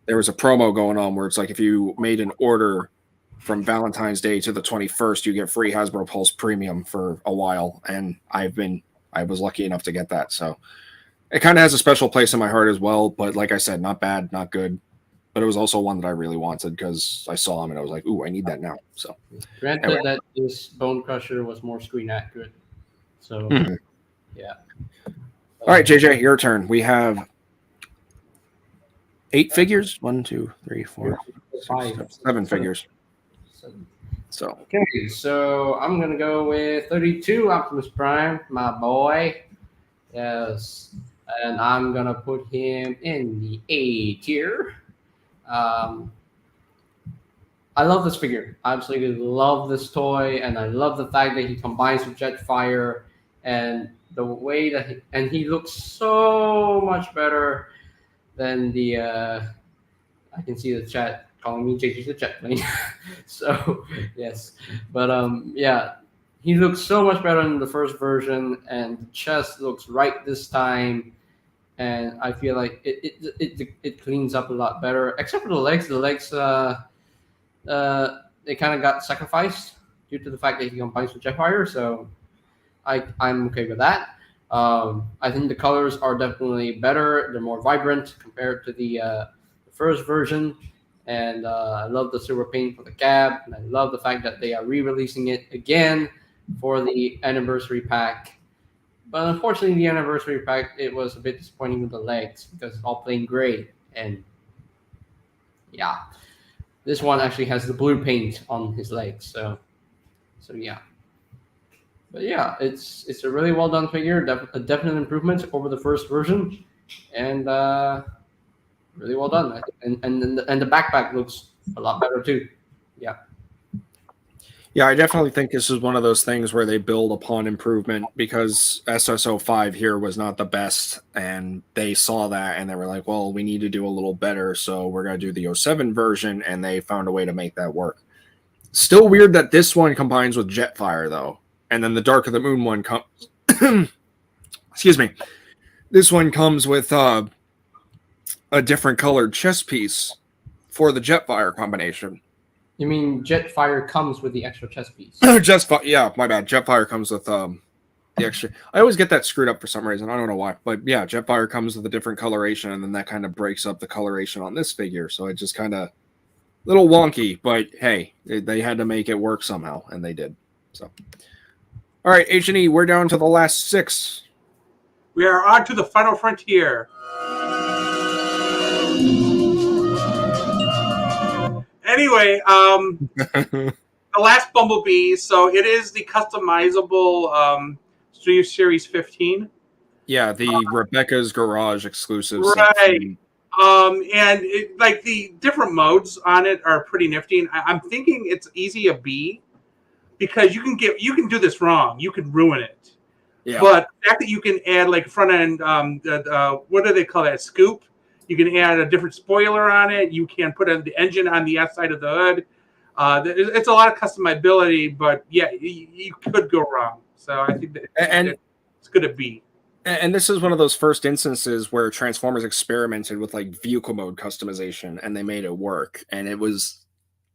promo going on where it's like if you made an order from Valentine's Day to the 21st, you get free Hasbro Pulse Premium for a while, and I was lucky enough to get that. So it kind of has a special place in my heart as well. But like I said, not bad, not good. But it was also one that I really wanted because I saw him and I was like, "Ooh, I need that now." So, granted that this Bone Crusher was more screen accurate. So, yeah. All right, JJ, your turn. We have 8 figures. 1, 2, 3, 4, 5, 7 figures. So okay, so I'm gonna go with 32 Optimus Prime, my boy. Yes, and I'm gonna put him in the A tier. I love this figure. I absolutely love this toy, and I love the fact that he combines with Jetfire and the way that he looks so much better than the. I can see the chat calling me JJ the Jet Plane. So yes, but yeah, he looks so much better in the first version, and the chest looks right this time. And I feel like it cleans up a lot better, except for the legs. The legs, they kind of got sacrificed due to the fact that he combines with Jetfire. So I'm okay with that. I think the colors are definitely better. They're more vibrant compared to the first version. And I love the silver paint for the cab. And I love the fact that they are re-releasing it again for the anniversary pack. But unfortunately, the anniversary pack, it was a bit disappointing with the legs because it's all plain gray. And yeah, this one actually has the blue paint on his legs. So yeah. But yeah, it's a really well done figure. A definite improvement over the first version, and really well done. And the backpack looks a lot better too. Yeah. Yeah, I definitely think this is one of those things where they build upon improvement because SSO5 here was not the best, and they saw that and they were like, well, we need to do a little better, so we're going to do the 07 version, and they found a way to make that work. Still weird that this one combines with Jetfire, though, and then the Dark of the Moon one comes... Excuse me. This one comes with a different colored chest piece for the Jetfire combination. You mean Jetfire comes with the extra chest piece? Yeah, my bad. Jetfire comes with the extra. I always get that screwed up for some reason. I don't know why, but yeah, Jetfire comes with a different coloration, and then that kind of breaks up the coloration on this figure. So it just kind of little wonky. But hey, they had to make it work somehow, and they did. So, all right, H&E, we're down to the last 6. We are on to the final frontier. Anyway, the last Bumblebee. So it is the customizable Studio Series 15. Yeah, the Rebecca's Garage exclusive. Right. And like the different modes on it are pretty nifty. And I'm thinking it's easy a B because you can do this wrong. You can ruin it. Yeah. But the fact that you can add like front end, what do they call that? Scoop. You can add a different spoiler on it. You can put the engine on the outside of the hood. It's a lot of customizability, but yeah, you could go wrong. So I think that it's going to be. And this is one of those first instances where Transformers experimented with like vehicle mode customization, and they made it work. And it was,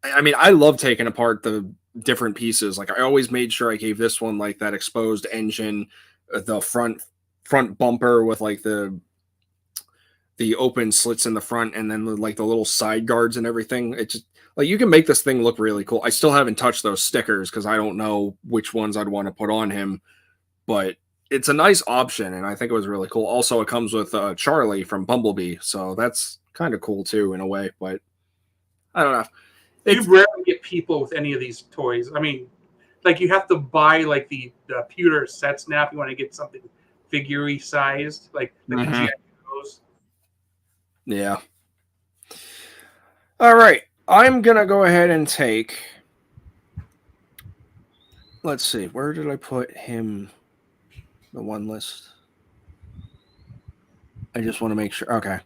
I mean, I love taking apart the different pieces. Like I always made sure I gave this one like that exposed engine, the front bumper with like the open slits in the front, and then like the little side guards and everything. It just like you can make this thing look really cool. I still haven't touched those stickers because I don't know which ones I'd want to put on him, but it's a nice option, and I think it was really cool. Also, it comes with Charlie from Bumblebee, so that's kind of cool too in a way. But I don't know. You rarely get people with any of these toys. I mean, like you have to buy like the pewter sets now if you want to get something figure-y sized, like the GIs. Yeah. All right. I'm going to go ahead and take... Let's see. Where did I put him? The one list. I just want to make sure. Okay.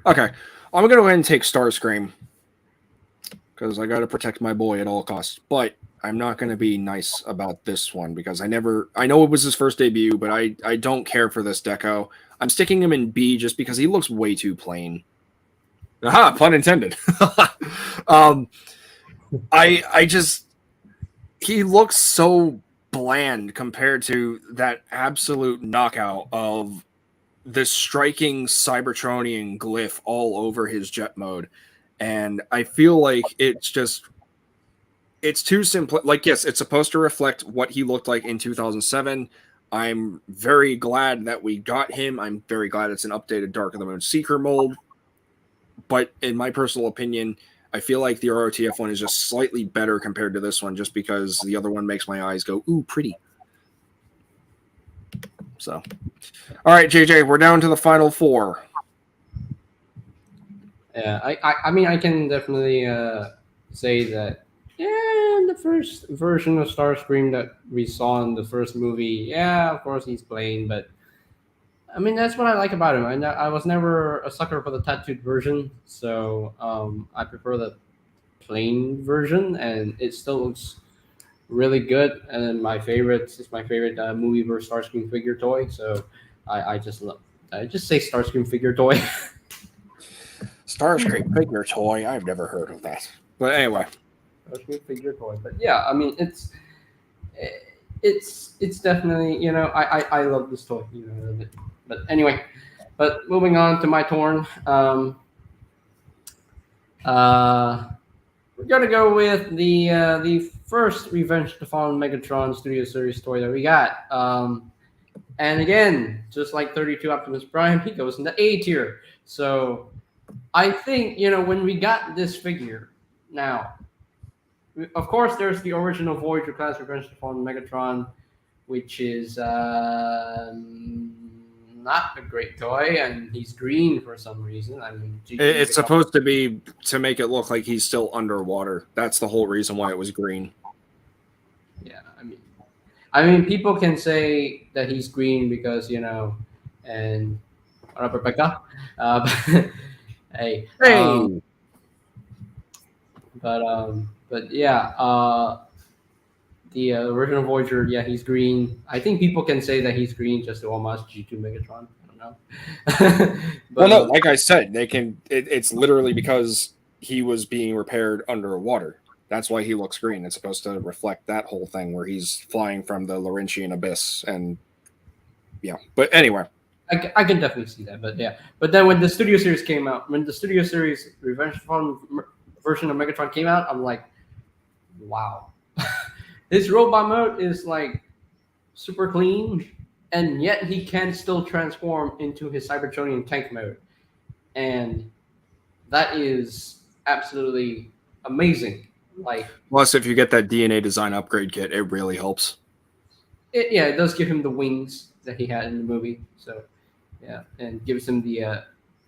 I'm going to go ahead and take Starscream. Because I got to protect my boy at all costs. But I'm not going to be nice about this one. Because I know it was his first debut, but I don't care for this deco. I'm sticking him in B just because he looks way too plain. Aha, pun intended. He looks so bland compared to that absolute knockout of this striking Cybertronian glyph all over his jet mode. And I feel like it's too simple. Like, yes, it's supposed to reflect what he looked like in 2007. I'm very glad that we got him. I'm very glad it's an updated Dark of the Moon Seeker mold. But in my personal opinion, I feel like the ROTF one is just slightly better compared to this one just because the other one makes my eyes go, ooh, pretty. So, all right, JJ, we're down to the final 4. Yeah, I mean, I can definitely say that, the first version of Starscream that we saw in the first movie, yeah, of course he's plain, but I mean, that's what I like about him. I was never a sucker for the tattooed version, so I prefer the plain version, and it still looks really good. And my favorite movie versus Starscream figure toy. So I just say Starscream figure toy. Starscream figure toy. I've never heard of that. But anyway, Starscream figure toy. But yeah, I mean, it's definitely, I love this toy. But anyway, moving on to my turn. We're gonna go with the first Revenge of the Fallen Megatron Studio Series toy that we got. And again, just like 32 Optimus Prime, he goes in the A tier. So I think, when we got this figure, now, of course, there's the original Voyager class Revenge of the Fallen Megatron, which is not a great toy, and he's green for some reason. I mean, It's supposed to be to make it look like he's still underwater. That's the whole reason why it was green. Yeah, I mean, people can say that he's green because and what up, Rebecca? Hey, but yeah, the original Voyager, yeah, he's green. I think people can say that he's green just to homage G2 Megatron. I don't know. Well, no, like I said, they can. It's literally because he was being repaired underwater. That's why he looks green. It's supposed to reflect that whole thing where he's flying from the Laurentian abyss, and yeah. But anyway, I can definitely see that. But yeah, but then when the Studio Series came out, when the Studio Series Revenge Fund version of Megatron came out, I'm like, wow. His robot mode is like super clean, and yet he can still transform into his Cybertronian tank mode, and that is absolutely amazing. Like, plus, if you get that DNA design upgrade kit, it really helps. It does give him the wings that he had in the movie. So yeah, and gives him the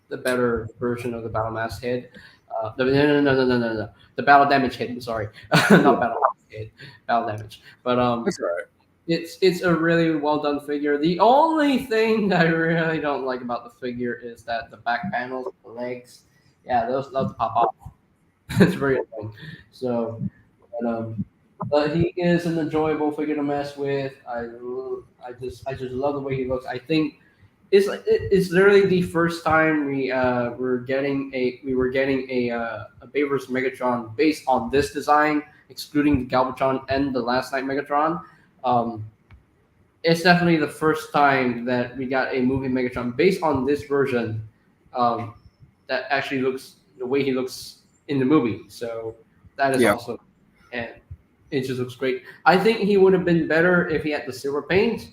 better version of the battle mass head. No, the battle damage head. I'm sorry, not battle mass head, battle damage. But that's all right. It's a really well done figure. The only thing that I really don't like about the figure is that the back panels, the legs, yeah, those love to pop off. It's very annoying. So, but he is an enjoyable figure to mess with. I just love the way he looks. I think it's literally the first time we were getting a Bayverse Megatron based on this design, excluding the Galvatron and the Last Night Megatron. It's definitely the first time that we got a movie Megatron based on this version that actually looks the way he looks in the movie. So that is awesome, and it just looks great. I think he would have been better if he had the silver paint.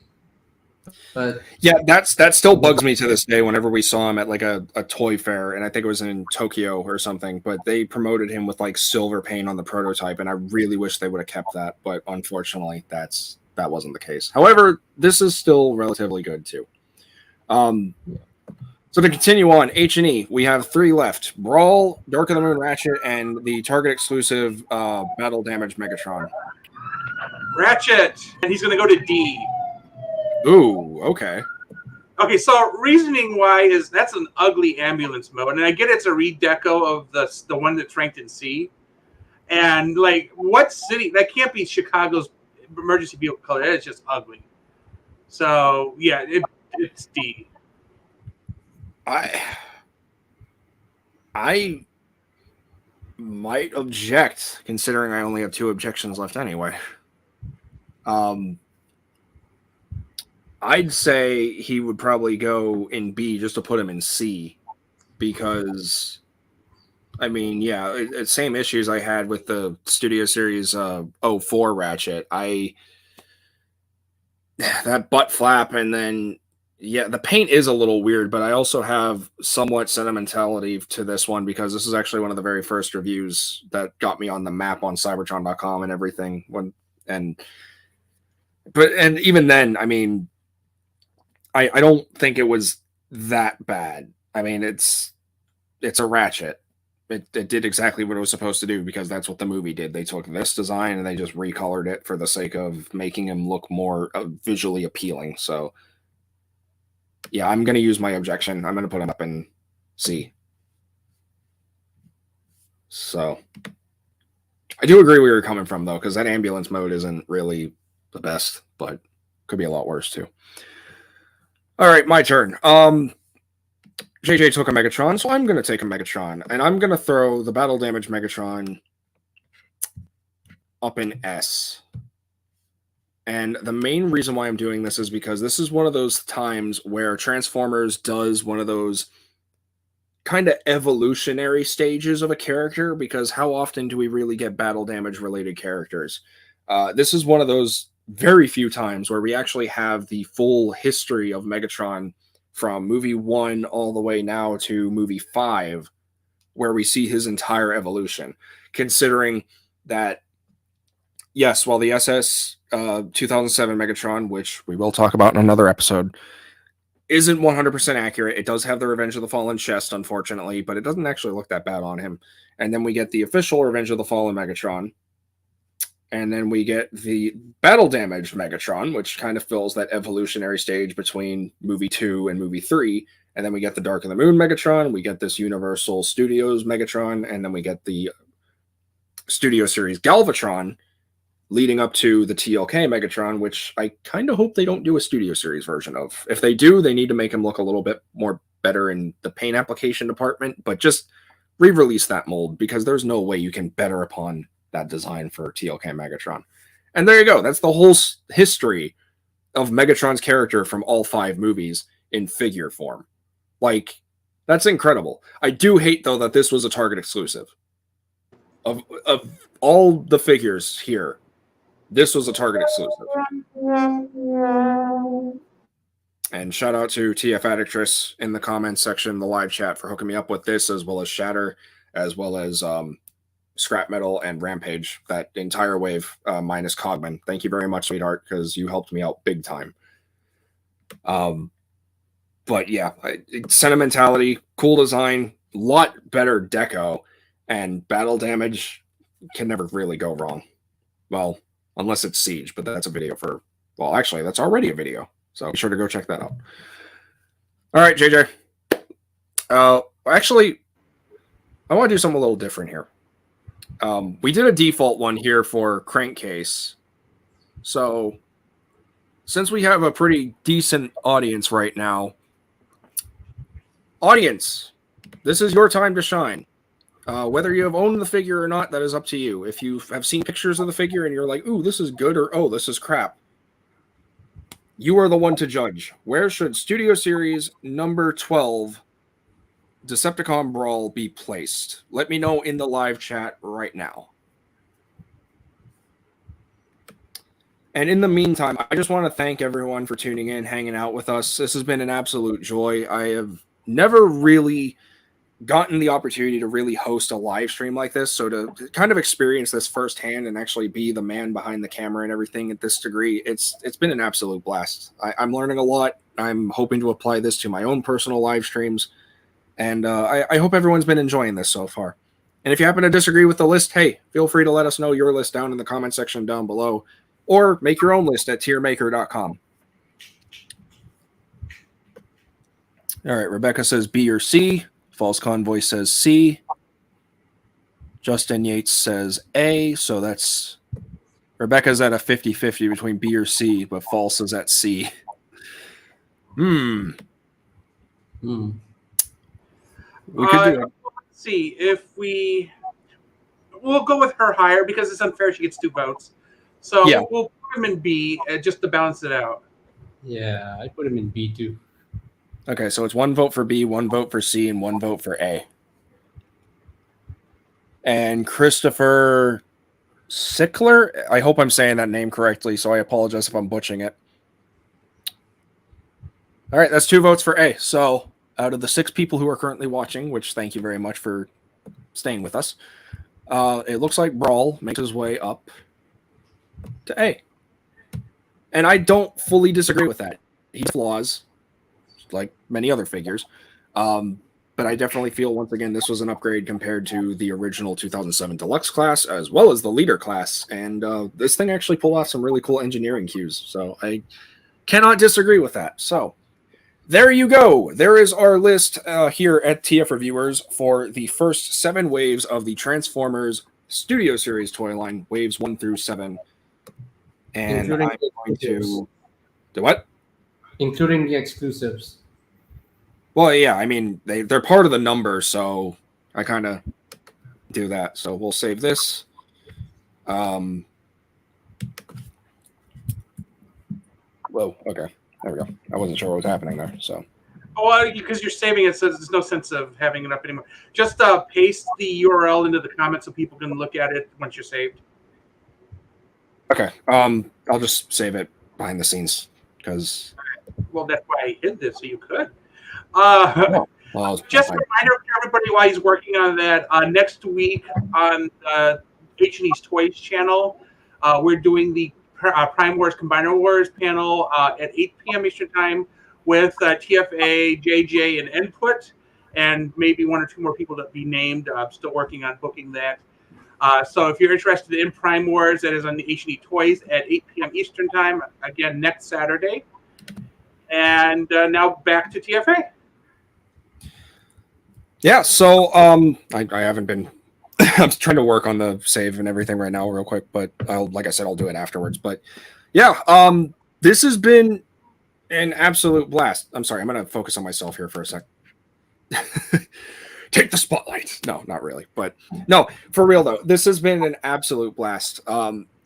But yeah, that still bugs me to this day whenever we saw him at like a toy fair, and I think it was in Tokyo or something, but they promoted him with like silver paint on the prototype, and I really wish they would have kept that, but unfortunately that wasn't the case. However, this is still relatively good too. So to continue on, H&E, we have 3 left: Brawl, Dark of the Moon Ratchet, and the Target exclusive Battle Damage Megatron. Ratchet, and he's going to go to D. Ooh, okay. Okay, so reasoning why is that's an ugly ambulance mode, and I get it's a redeco of the one that's ranked in C. And like, what city? That can't be Chicago's emergency vehicle color. That is just ugly. So yeah, it's D. I might object, considering I only have 2 objections left anyway. I'd say he would probably go in B just to put him in C, because, I mean, yeah, it's same issues I had with the Studio Series 04 Ratchet. That butt flap, and then, yeah, the paint is a little weird, but I also have somewhat sentimentality to this one because this is actually one of the very first reviews that got me on the map on Cybertron.com and everything. And even then, I mean, I don't think it was that bad. I mean, it's a Ratchet. It did exactly what it was supposed to do because that's what the movie did. They took this design and they just recolored it for the sake of making him look more visually appealing. So, yeah, I'm going to use my objection. I'm going to put him up in C. So, I do agree where you're coming from, though, because that ambulance mode isn't really the best, but could be a lot worse, too. All right, my turn. JJ took a Megatron, so I'm going to take a Megatron, and I'm going to throw the Battle Damage Megatron up in S. And the main reason why I'm doing this is because this is one of those times where Transformers does one of those kind of evolutionary stages of a character, because how often do we really get battle damage related characters? This is one of those very few times where we actually have the full history of Megatron from movie 1 all the way now to movie 5, where we see his entire evolution, considering that, yes, while the SS 2007 Megatron, which we will talk about in another episode, isn't 100% accurate. It does have the Revenge of the Fallen chest, unfortunately, but it doesn't actually look that bad on him. And then we get the official Revenge of the Fallen Megatron. And then we get the battle damaged Megatron, which kind of fills that evolutionary stage between movie 2 and movie 3. And then we get the Dark of the Moon Megatron. We get this Universal Studios Megatron. And then we get the Studio Series Galvatron leading up to the TLK Megatron, which I kind of hope they don't do a Studio Series version of. If they do, they need to make him look a little bit more better in the paint application department. But just re-release that mold, because there's no way you can better upon that design for TLK Megatron. And there you go. That's the whole history of Megatron's character from all 5 movies in figure form. Like, that's incredible. I do hate, though, that this was a Target exclusive. Of all the figures here, this was a Target exclusive. And shout out to TF Addictress in the comments section, the live chat, for hooking me up with this, as well as Shatter, as well as Scrap Metal and Rampage, that entire wave, minus Cogman. Thank you very much, sweetheart, because you helped me out big time. But yeah, sentimentality, cool design, lot better deco, and battle damage can never really go wrong. Well, unless it's Siege, but that's a video for, well, actually, that's already a video. So be sure to go check that out. All right, JJ. Actually, I want to do something a little different here. We did a default one here for Crankcase. So since we have a pretty decent audience right now, audience, this is your time to shine. Whether you have owned the figure or not, that is up to you. If you have seen pictures of the figure and you're like, ooh, this is good, or oh, this is crap, you are the one to judge. Where should Studio Series number 12 Decepticon Brawl be placed? Let me know in the live chat right now. And in the meantime, I just want to thank everyone for tuning in, hanging out with us. This has been an absolute joy. I have never really gotten the opportunity to really host a live stream like this, so to kind of experience this firsthand and actually be the man behind the camera and everything at this degree, it's been an absolute blast. I'm learning a lot. I'm hoping to apply this to my own personal live streams, and I hope everyone's been enjoying this so far. And if you happen to disagree with the list, hey, feel free to let us know your list down in the comment section down below, or make your own list at tiermaker.com. All right, Rebecca says B or C. False Convoy says C. Justin Yates says A. So that's Rebecca's at a 50-50 between B or C, but False is at C. We could do it. Let's see if we'll go with her higher because it's unfair. She gets 2 votes. So yeah, we'll put him in B just to balance it out. Yeah, I put him in B too. Okay, so it's 1 vote for B, 1 vote for C, and 1 vote for A. And Christopher Sickler, I hope I'm saying that name correctly, so I apologize if I'm butchering it. All right, that's 2 votes for A. So out of the 6 people who are currently watching, which thank you very much for staying with us, it looks like Brawl makes his way up to A. And I don't fully disagree with that. He has flaws, like many other figures. But I definitely feel, once again, this was an upgrade compared to the original 2007 Deluxe class, as well as the Leader class. And this thing actually pulled off some really cool engineering cues. So I cannot disagree with that. So there you go. There is our list here at TF Reviewers for the first 7 waves of the Transformers Studio Series toy line, waves 1 through 7. And including I'm going to do what? Including the exclusives. Well, yeah, I mean, they're part of the number, so I kind of do that. So we'll save this. Whoa, okay. There we go. I wasn't sure what was happening there, so. Oh, well, because you're saving it, so there's no sense of having it up anymore. Just paste the URL into the comments so people can look at it once you're saved. Okay. I'll just save it behind the scenes, because... Well, that's why I hid this, so you could. Just a reminder to everybody while he's working on that, next week on H&E's Toys channel, we're doing the Prime Wars Combiner Wars panel at 8 p.m. Eastern Time with TFA, JJ, and Input, and maybe one or two more people to be named. I'm still working on booking that. So if you're interested in Prime Wars, that is on the H&E Toys at 8 p.m. Eastern Time, again, next Saturday. And now back to TFA. Yeah, so I haven't been I'm trying to work on the save and everything right now real quick, but like I said, I'll do it afterwards. But yeah, this has been an absolute blast. I'm sorry, I'm going to focus on myself here for a sec. Take the spotlight. No, not really. But no, for real though, this has been an absolute blast.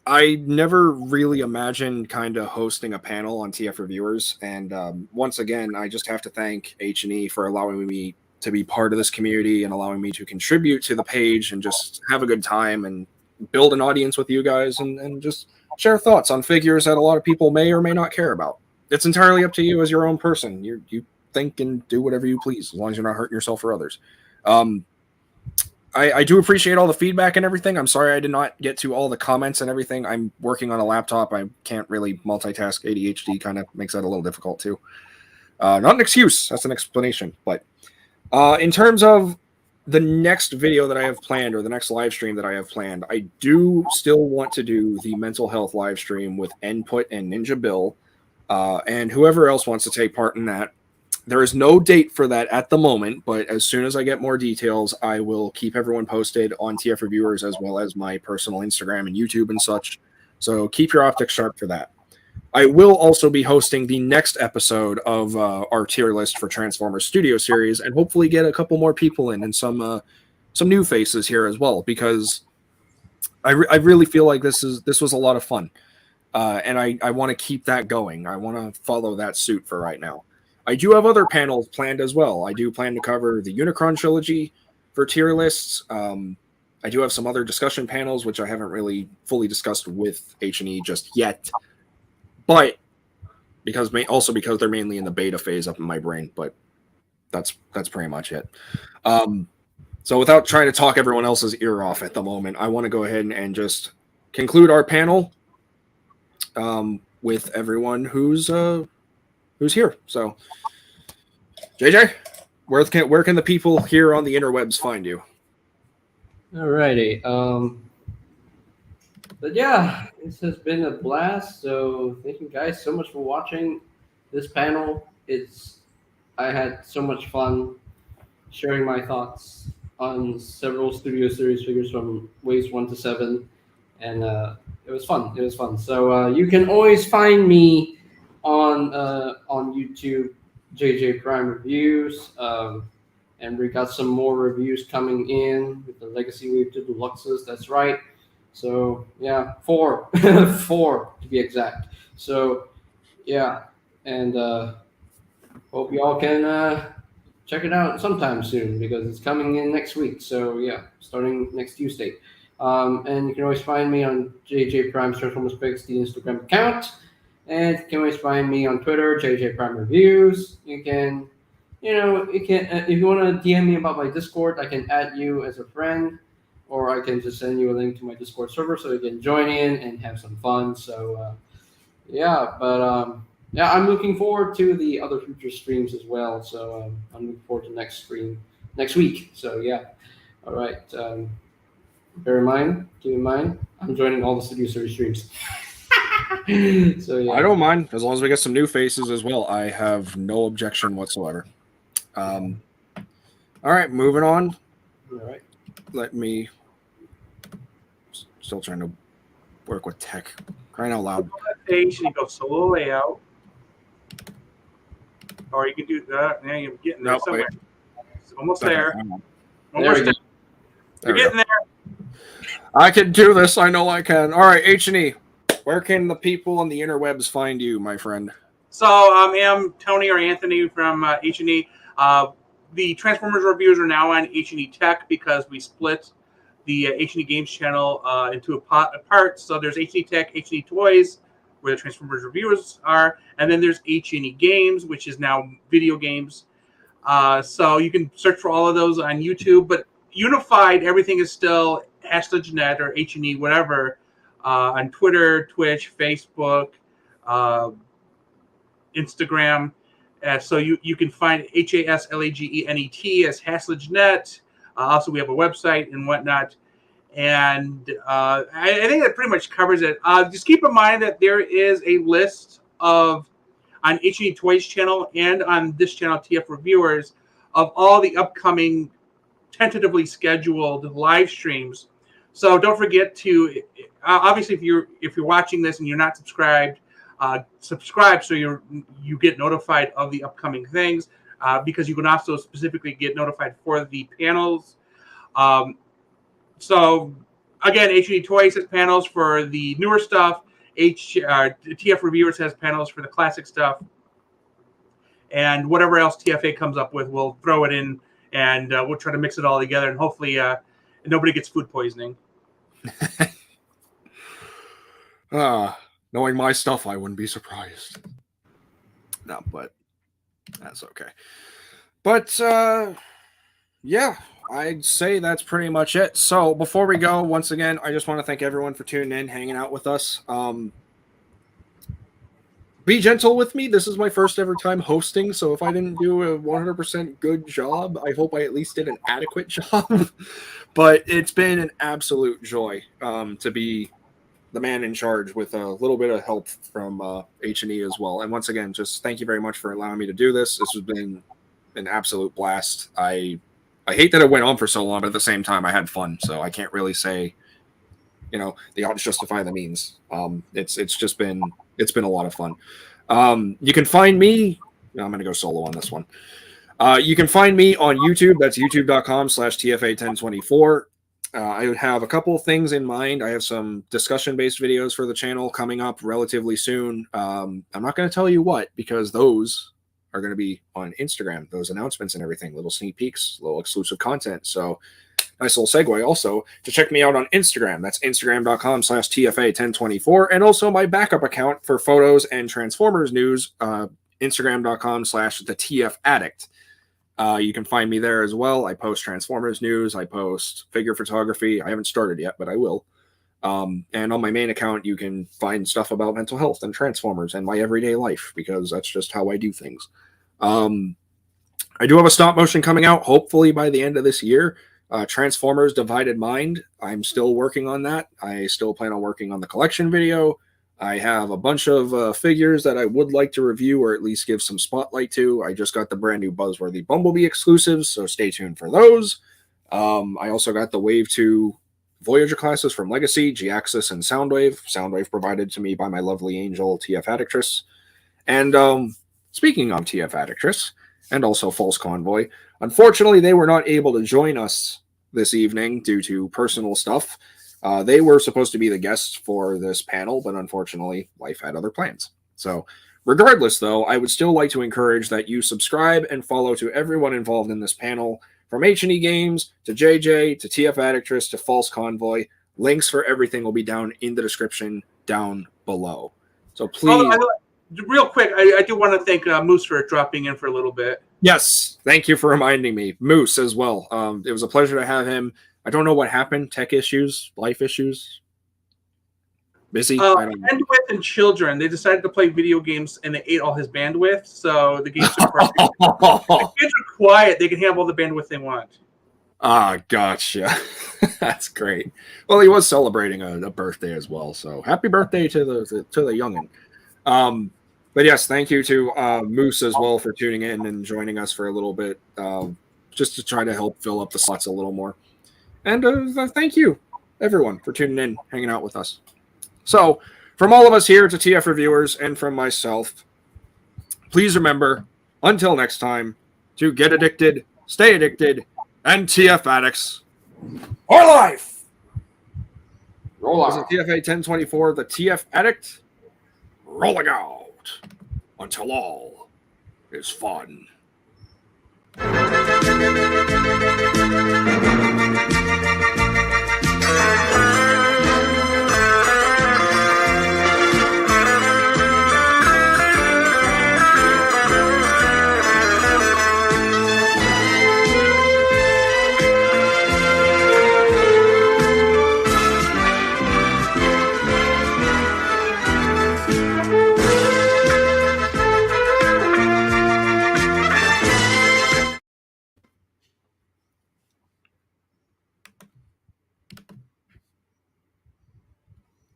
I never really imagined kind of hosting a panel on TF Reviewers. And once again, I just have to thank H&E for allowing me to be part of this community and allowing me to contribute to the page and just have a good time and build an audience with you guys and just share thoughts on figures that a lot of people may or may not care about. It's entirely up to you as your own person. You think and do whatever you please, as long as you're not hurting yourself or others. I do appreciate all the feedback and everything. I'm sorry I did not get to all the comments and everything. I'm working on a laptop. I can't really multitask. ADHD kind of makes that a little difficult too. Not an excuse. That's an explanation. But in terms of the next video that I have planned or the next live stream that I have planned, I do still want to do the mental health live stream with Input and Ninja Bill and whoever else wants to take part in that. There is no date for that at the moment, but as soon as I get more details, I will keep everyone posted on TF Reviewers as well as my personal Instagram and YouTube and such. So keep your optics sharp for that. I will also be hosting the next episode of our tier list for Transformers Studio Series and hopefully get a couple more people in and some new faces here as well, because I really feel like this was a lot of fun. And I want to keep that going. I want to follow that suit for right now. I do have other panels planned as well. I do plan to cover the Unicron trilogy for tier lists. I do have some other discussion panels, which I haven't really fully discussed with H&E just yet. But because they're mainly in the beta phase up in my brain. But that's pretty much it. So without trying to talk everyone else's ear off at the moment, I want to go ahead and just conclude our panel with everyone who's here. So, JJ, where can the people here on the interwebs find you? Alrighty. But yeah, this has been a blast. So thank you guys so much for watching this panel. I had so much fun sharing my thoughts on several Studio Series figures from waves 1 to 7, and it was fun. It was fun. So you can always find me on YouTube, JJ Prime Reviews, and we got some more reviews coming in with the Legacy Wave 2 Deluxes. That's right. So yeah, 4 to be exact. So yeah, and hope y'all can check it out sometime soon because it's coming in next week. So yeah, starting next Tuesday. And you can always find me on JJ Prime's Transformers Pics, the Instagram account. And you can always find me on Twitter, JJ Prime Reviews. You can if you want to DM me about my Discord, I can add you as a friend, or I can just send you a link to my Discord server so you can join in and have some fun. So I'm looking forward to the other future streams as well. So I'm looking forward to next stream next week. So yeah, all right. Keep in mind, I'm joining all the Studio Series streams. So yeah, I don't mind as long as we get some new faces as well. I have no objection whatsoever. All right, moving on. all right. Let me. Still trying to work with tech. Crying out loud. Page and you go solo layout, or you can do that. Now you're getting there somewhere. It's almost there. Almost there. You're getting there. I can do this. I know I can. All right, H&E. Where can the people on the interwebs find you, my friend? So I am Tony or Anthony from H&E. The Transformers reviews are now on H&E Tech because we split the H&E Games channel into a part. So there's H&E Tech, H&E Toys, where the Transformers reviewers are, and then there's H&E Games, which is now video games. So you can search for all of those on YouTube, but unified, everything is still #Net or H&E, whatever, on Twitter, Twitch, Facebook, Instagram. So you can find HASLAGENET as HaslageNet. Also, we have a website and whatnot. And I think that pretty much covers it. Just keep in mind that there is a list of, on H&E Toys channel and on this channel, TF Reviewers, of all the upcoming tentatively scheduled live streams. So don't forget to, obviously, if you're watching this and you're not subscribed, subscribe so you get notified of the upcoming things, because you can also specifically get notified for the panels. So again, H&E Toys has panels for the newer stuff. TF Reviewers has panels for the classic stuff, and whatever else TFA comes up with, we'll throw it in, and we'll try to mix it all together, and hopefully nobody gets food poisoning. Knowing my stuff, I wouldn't be surprised. No, but that's okay. But yeah, I'd say that's pretty much it. So before we go, once again, I just want to thank everyone for tuning in, hanging out with us. Be gentle with me. This is my first ever time hosting, so if I didn't do a 100% good job, I hope I at least did an adequate job. But it's been an absolute joy to be the man in charge with a little bit of help from H&E as well. And once again, just thank you very much for allowing me to do this. This has been an absolute blast. I hate that it went on for so long, but at the same time, I had fun. So I can't really say, the odds justify the means. It's been a lot of fun. You can find me. I'm going to go solo on this one. You can find me on YouTube. That's youtube.com/TFA1024. I have a couple of things in mind. I have some discussion-based videos for the channel coming up relatively soon. I'm not going to tell you what, because those are going to be on Instagram, those announcements and everything, little sneak peeks, little exclusive content. So nice little segue also to check me out on Instagram. That's instagram.com/TFA1024. And also my backup account for photos and Transformers news, instagram.com/TheTFAddict. You can find me there as well. I post Transformers news. I post figure photography. I haven't started yet, but I will. And on my main account, you can find stuff about mental health and Transformers and my everyday life, because that's just how I do things. I do have a stop motion coming out, hopefully by the end of this year. Transformers Divided Mind. I'm still working on that. I still plan on working on the collection video. I have a bunch of figures that I would like to review, or at least give some spotlight to. I just got the brand new Buzzworthy Bumblebee exclusives, so stay tuned for those. I also got the Wave 2 Voyager classes from Legacy, G-Axis, and Soundwave. Soundwave provided to me by my lovely angel, TF Addictress. And speaking of TF Addictress, and also False Convoy, unfortunately, they were not able to join us this evening due to personal stuff. They were supposed to be the guests for this panel, but unfortunately, life had other plans. So regardless, though, I would still like to encourage that you subscribe and follow to everyone involved in this panel, from H&E Games to JJ to TF Addictress to False Convoy. Links for everything will be down in the description down below. So please... real quick, I do want to thank Moose for dropping in for a little bit. Yes, thank you for reminding me. Moose as well. It was a pleasure to have him. I don't know what happened. Tech issues, life issues. Busy. Bandwidth and children. They decided to play video games and they ate all his bandwidth. So the games are perfect. The kids are quiet. They can have all the bandwidth they want. Ah, gotcha. That's great. Well, he was celebrating a birthday as well. So happy birthday to the youngin. But yes, thank you to Moose as well for tuning in and joining us for a little bit, just to try to help fill up the slots a little more. And thank you, everyone, for tuning in, hanging out with us. So, from all of us here to TF Reviewers and from myself, please remember, until next time, to get addicted, stay addicted, and TF addicts for life! Roll out. This is TFA 1024, the TF addict, rolling out until all is fun.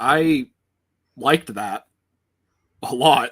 I liked that a lot.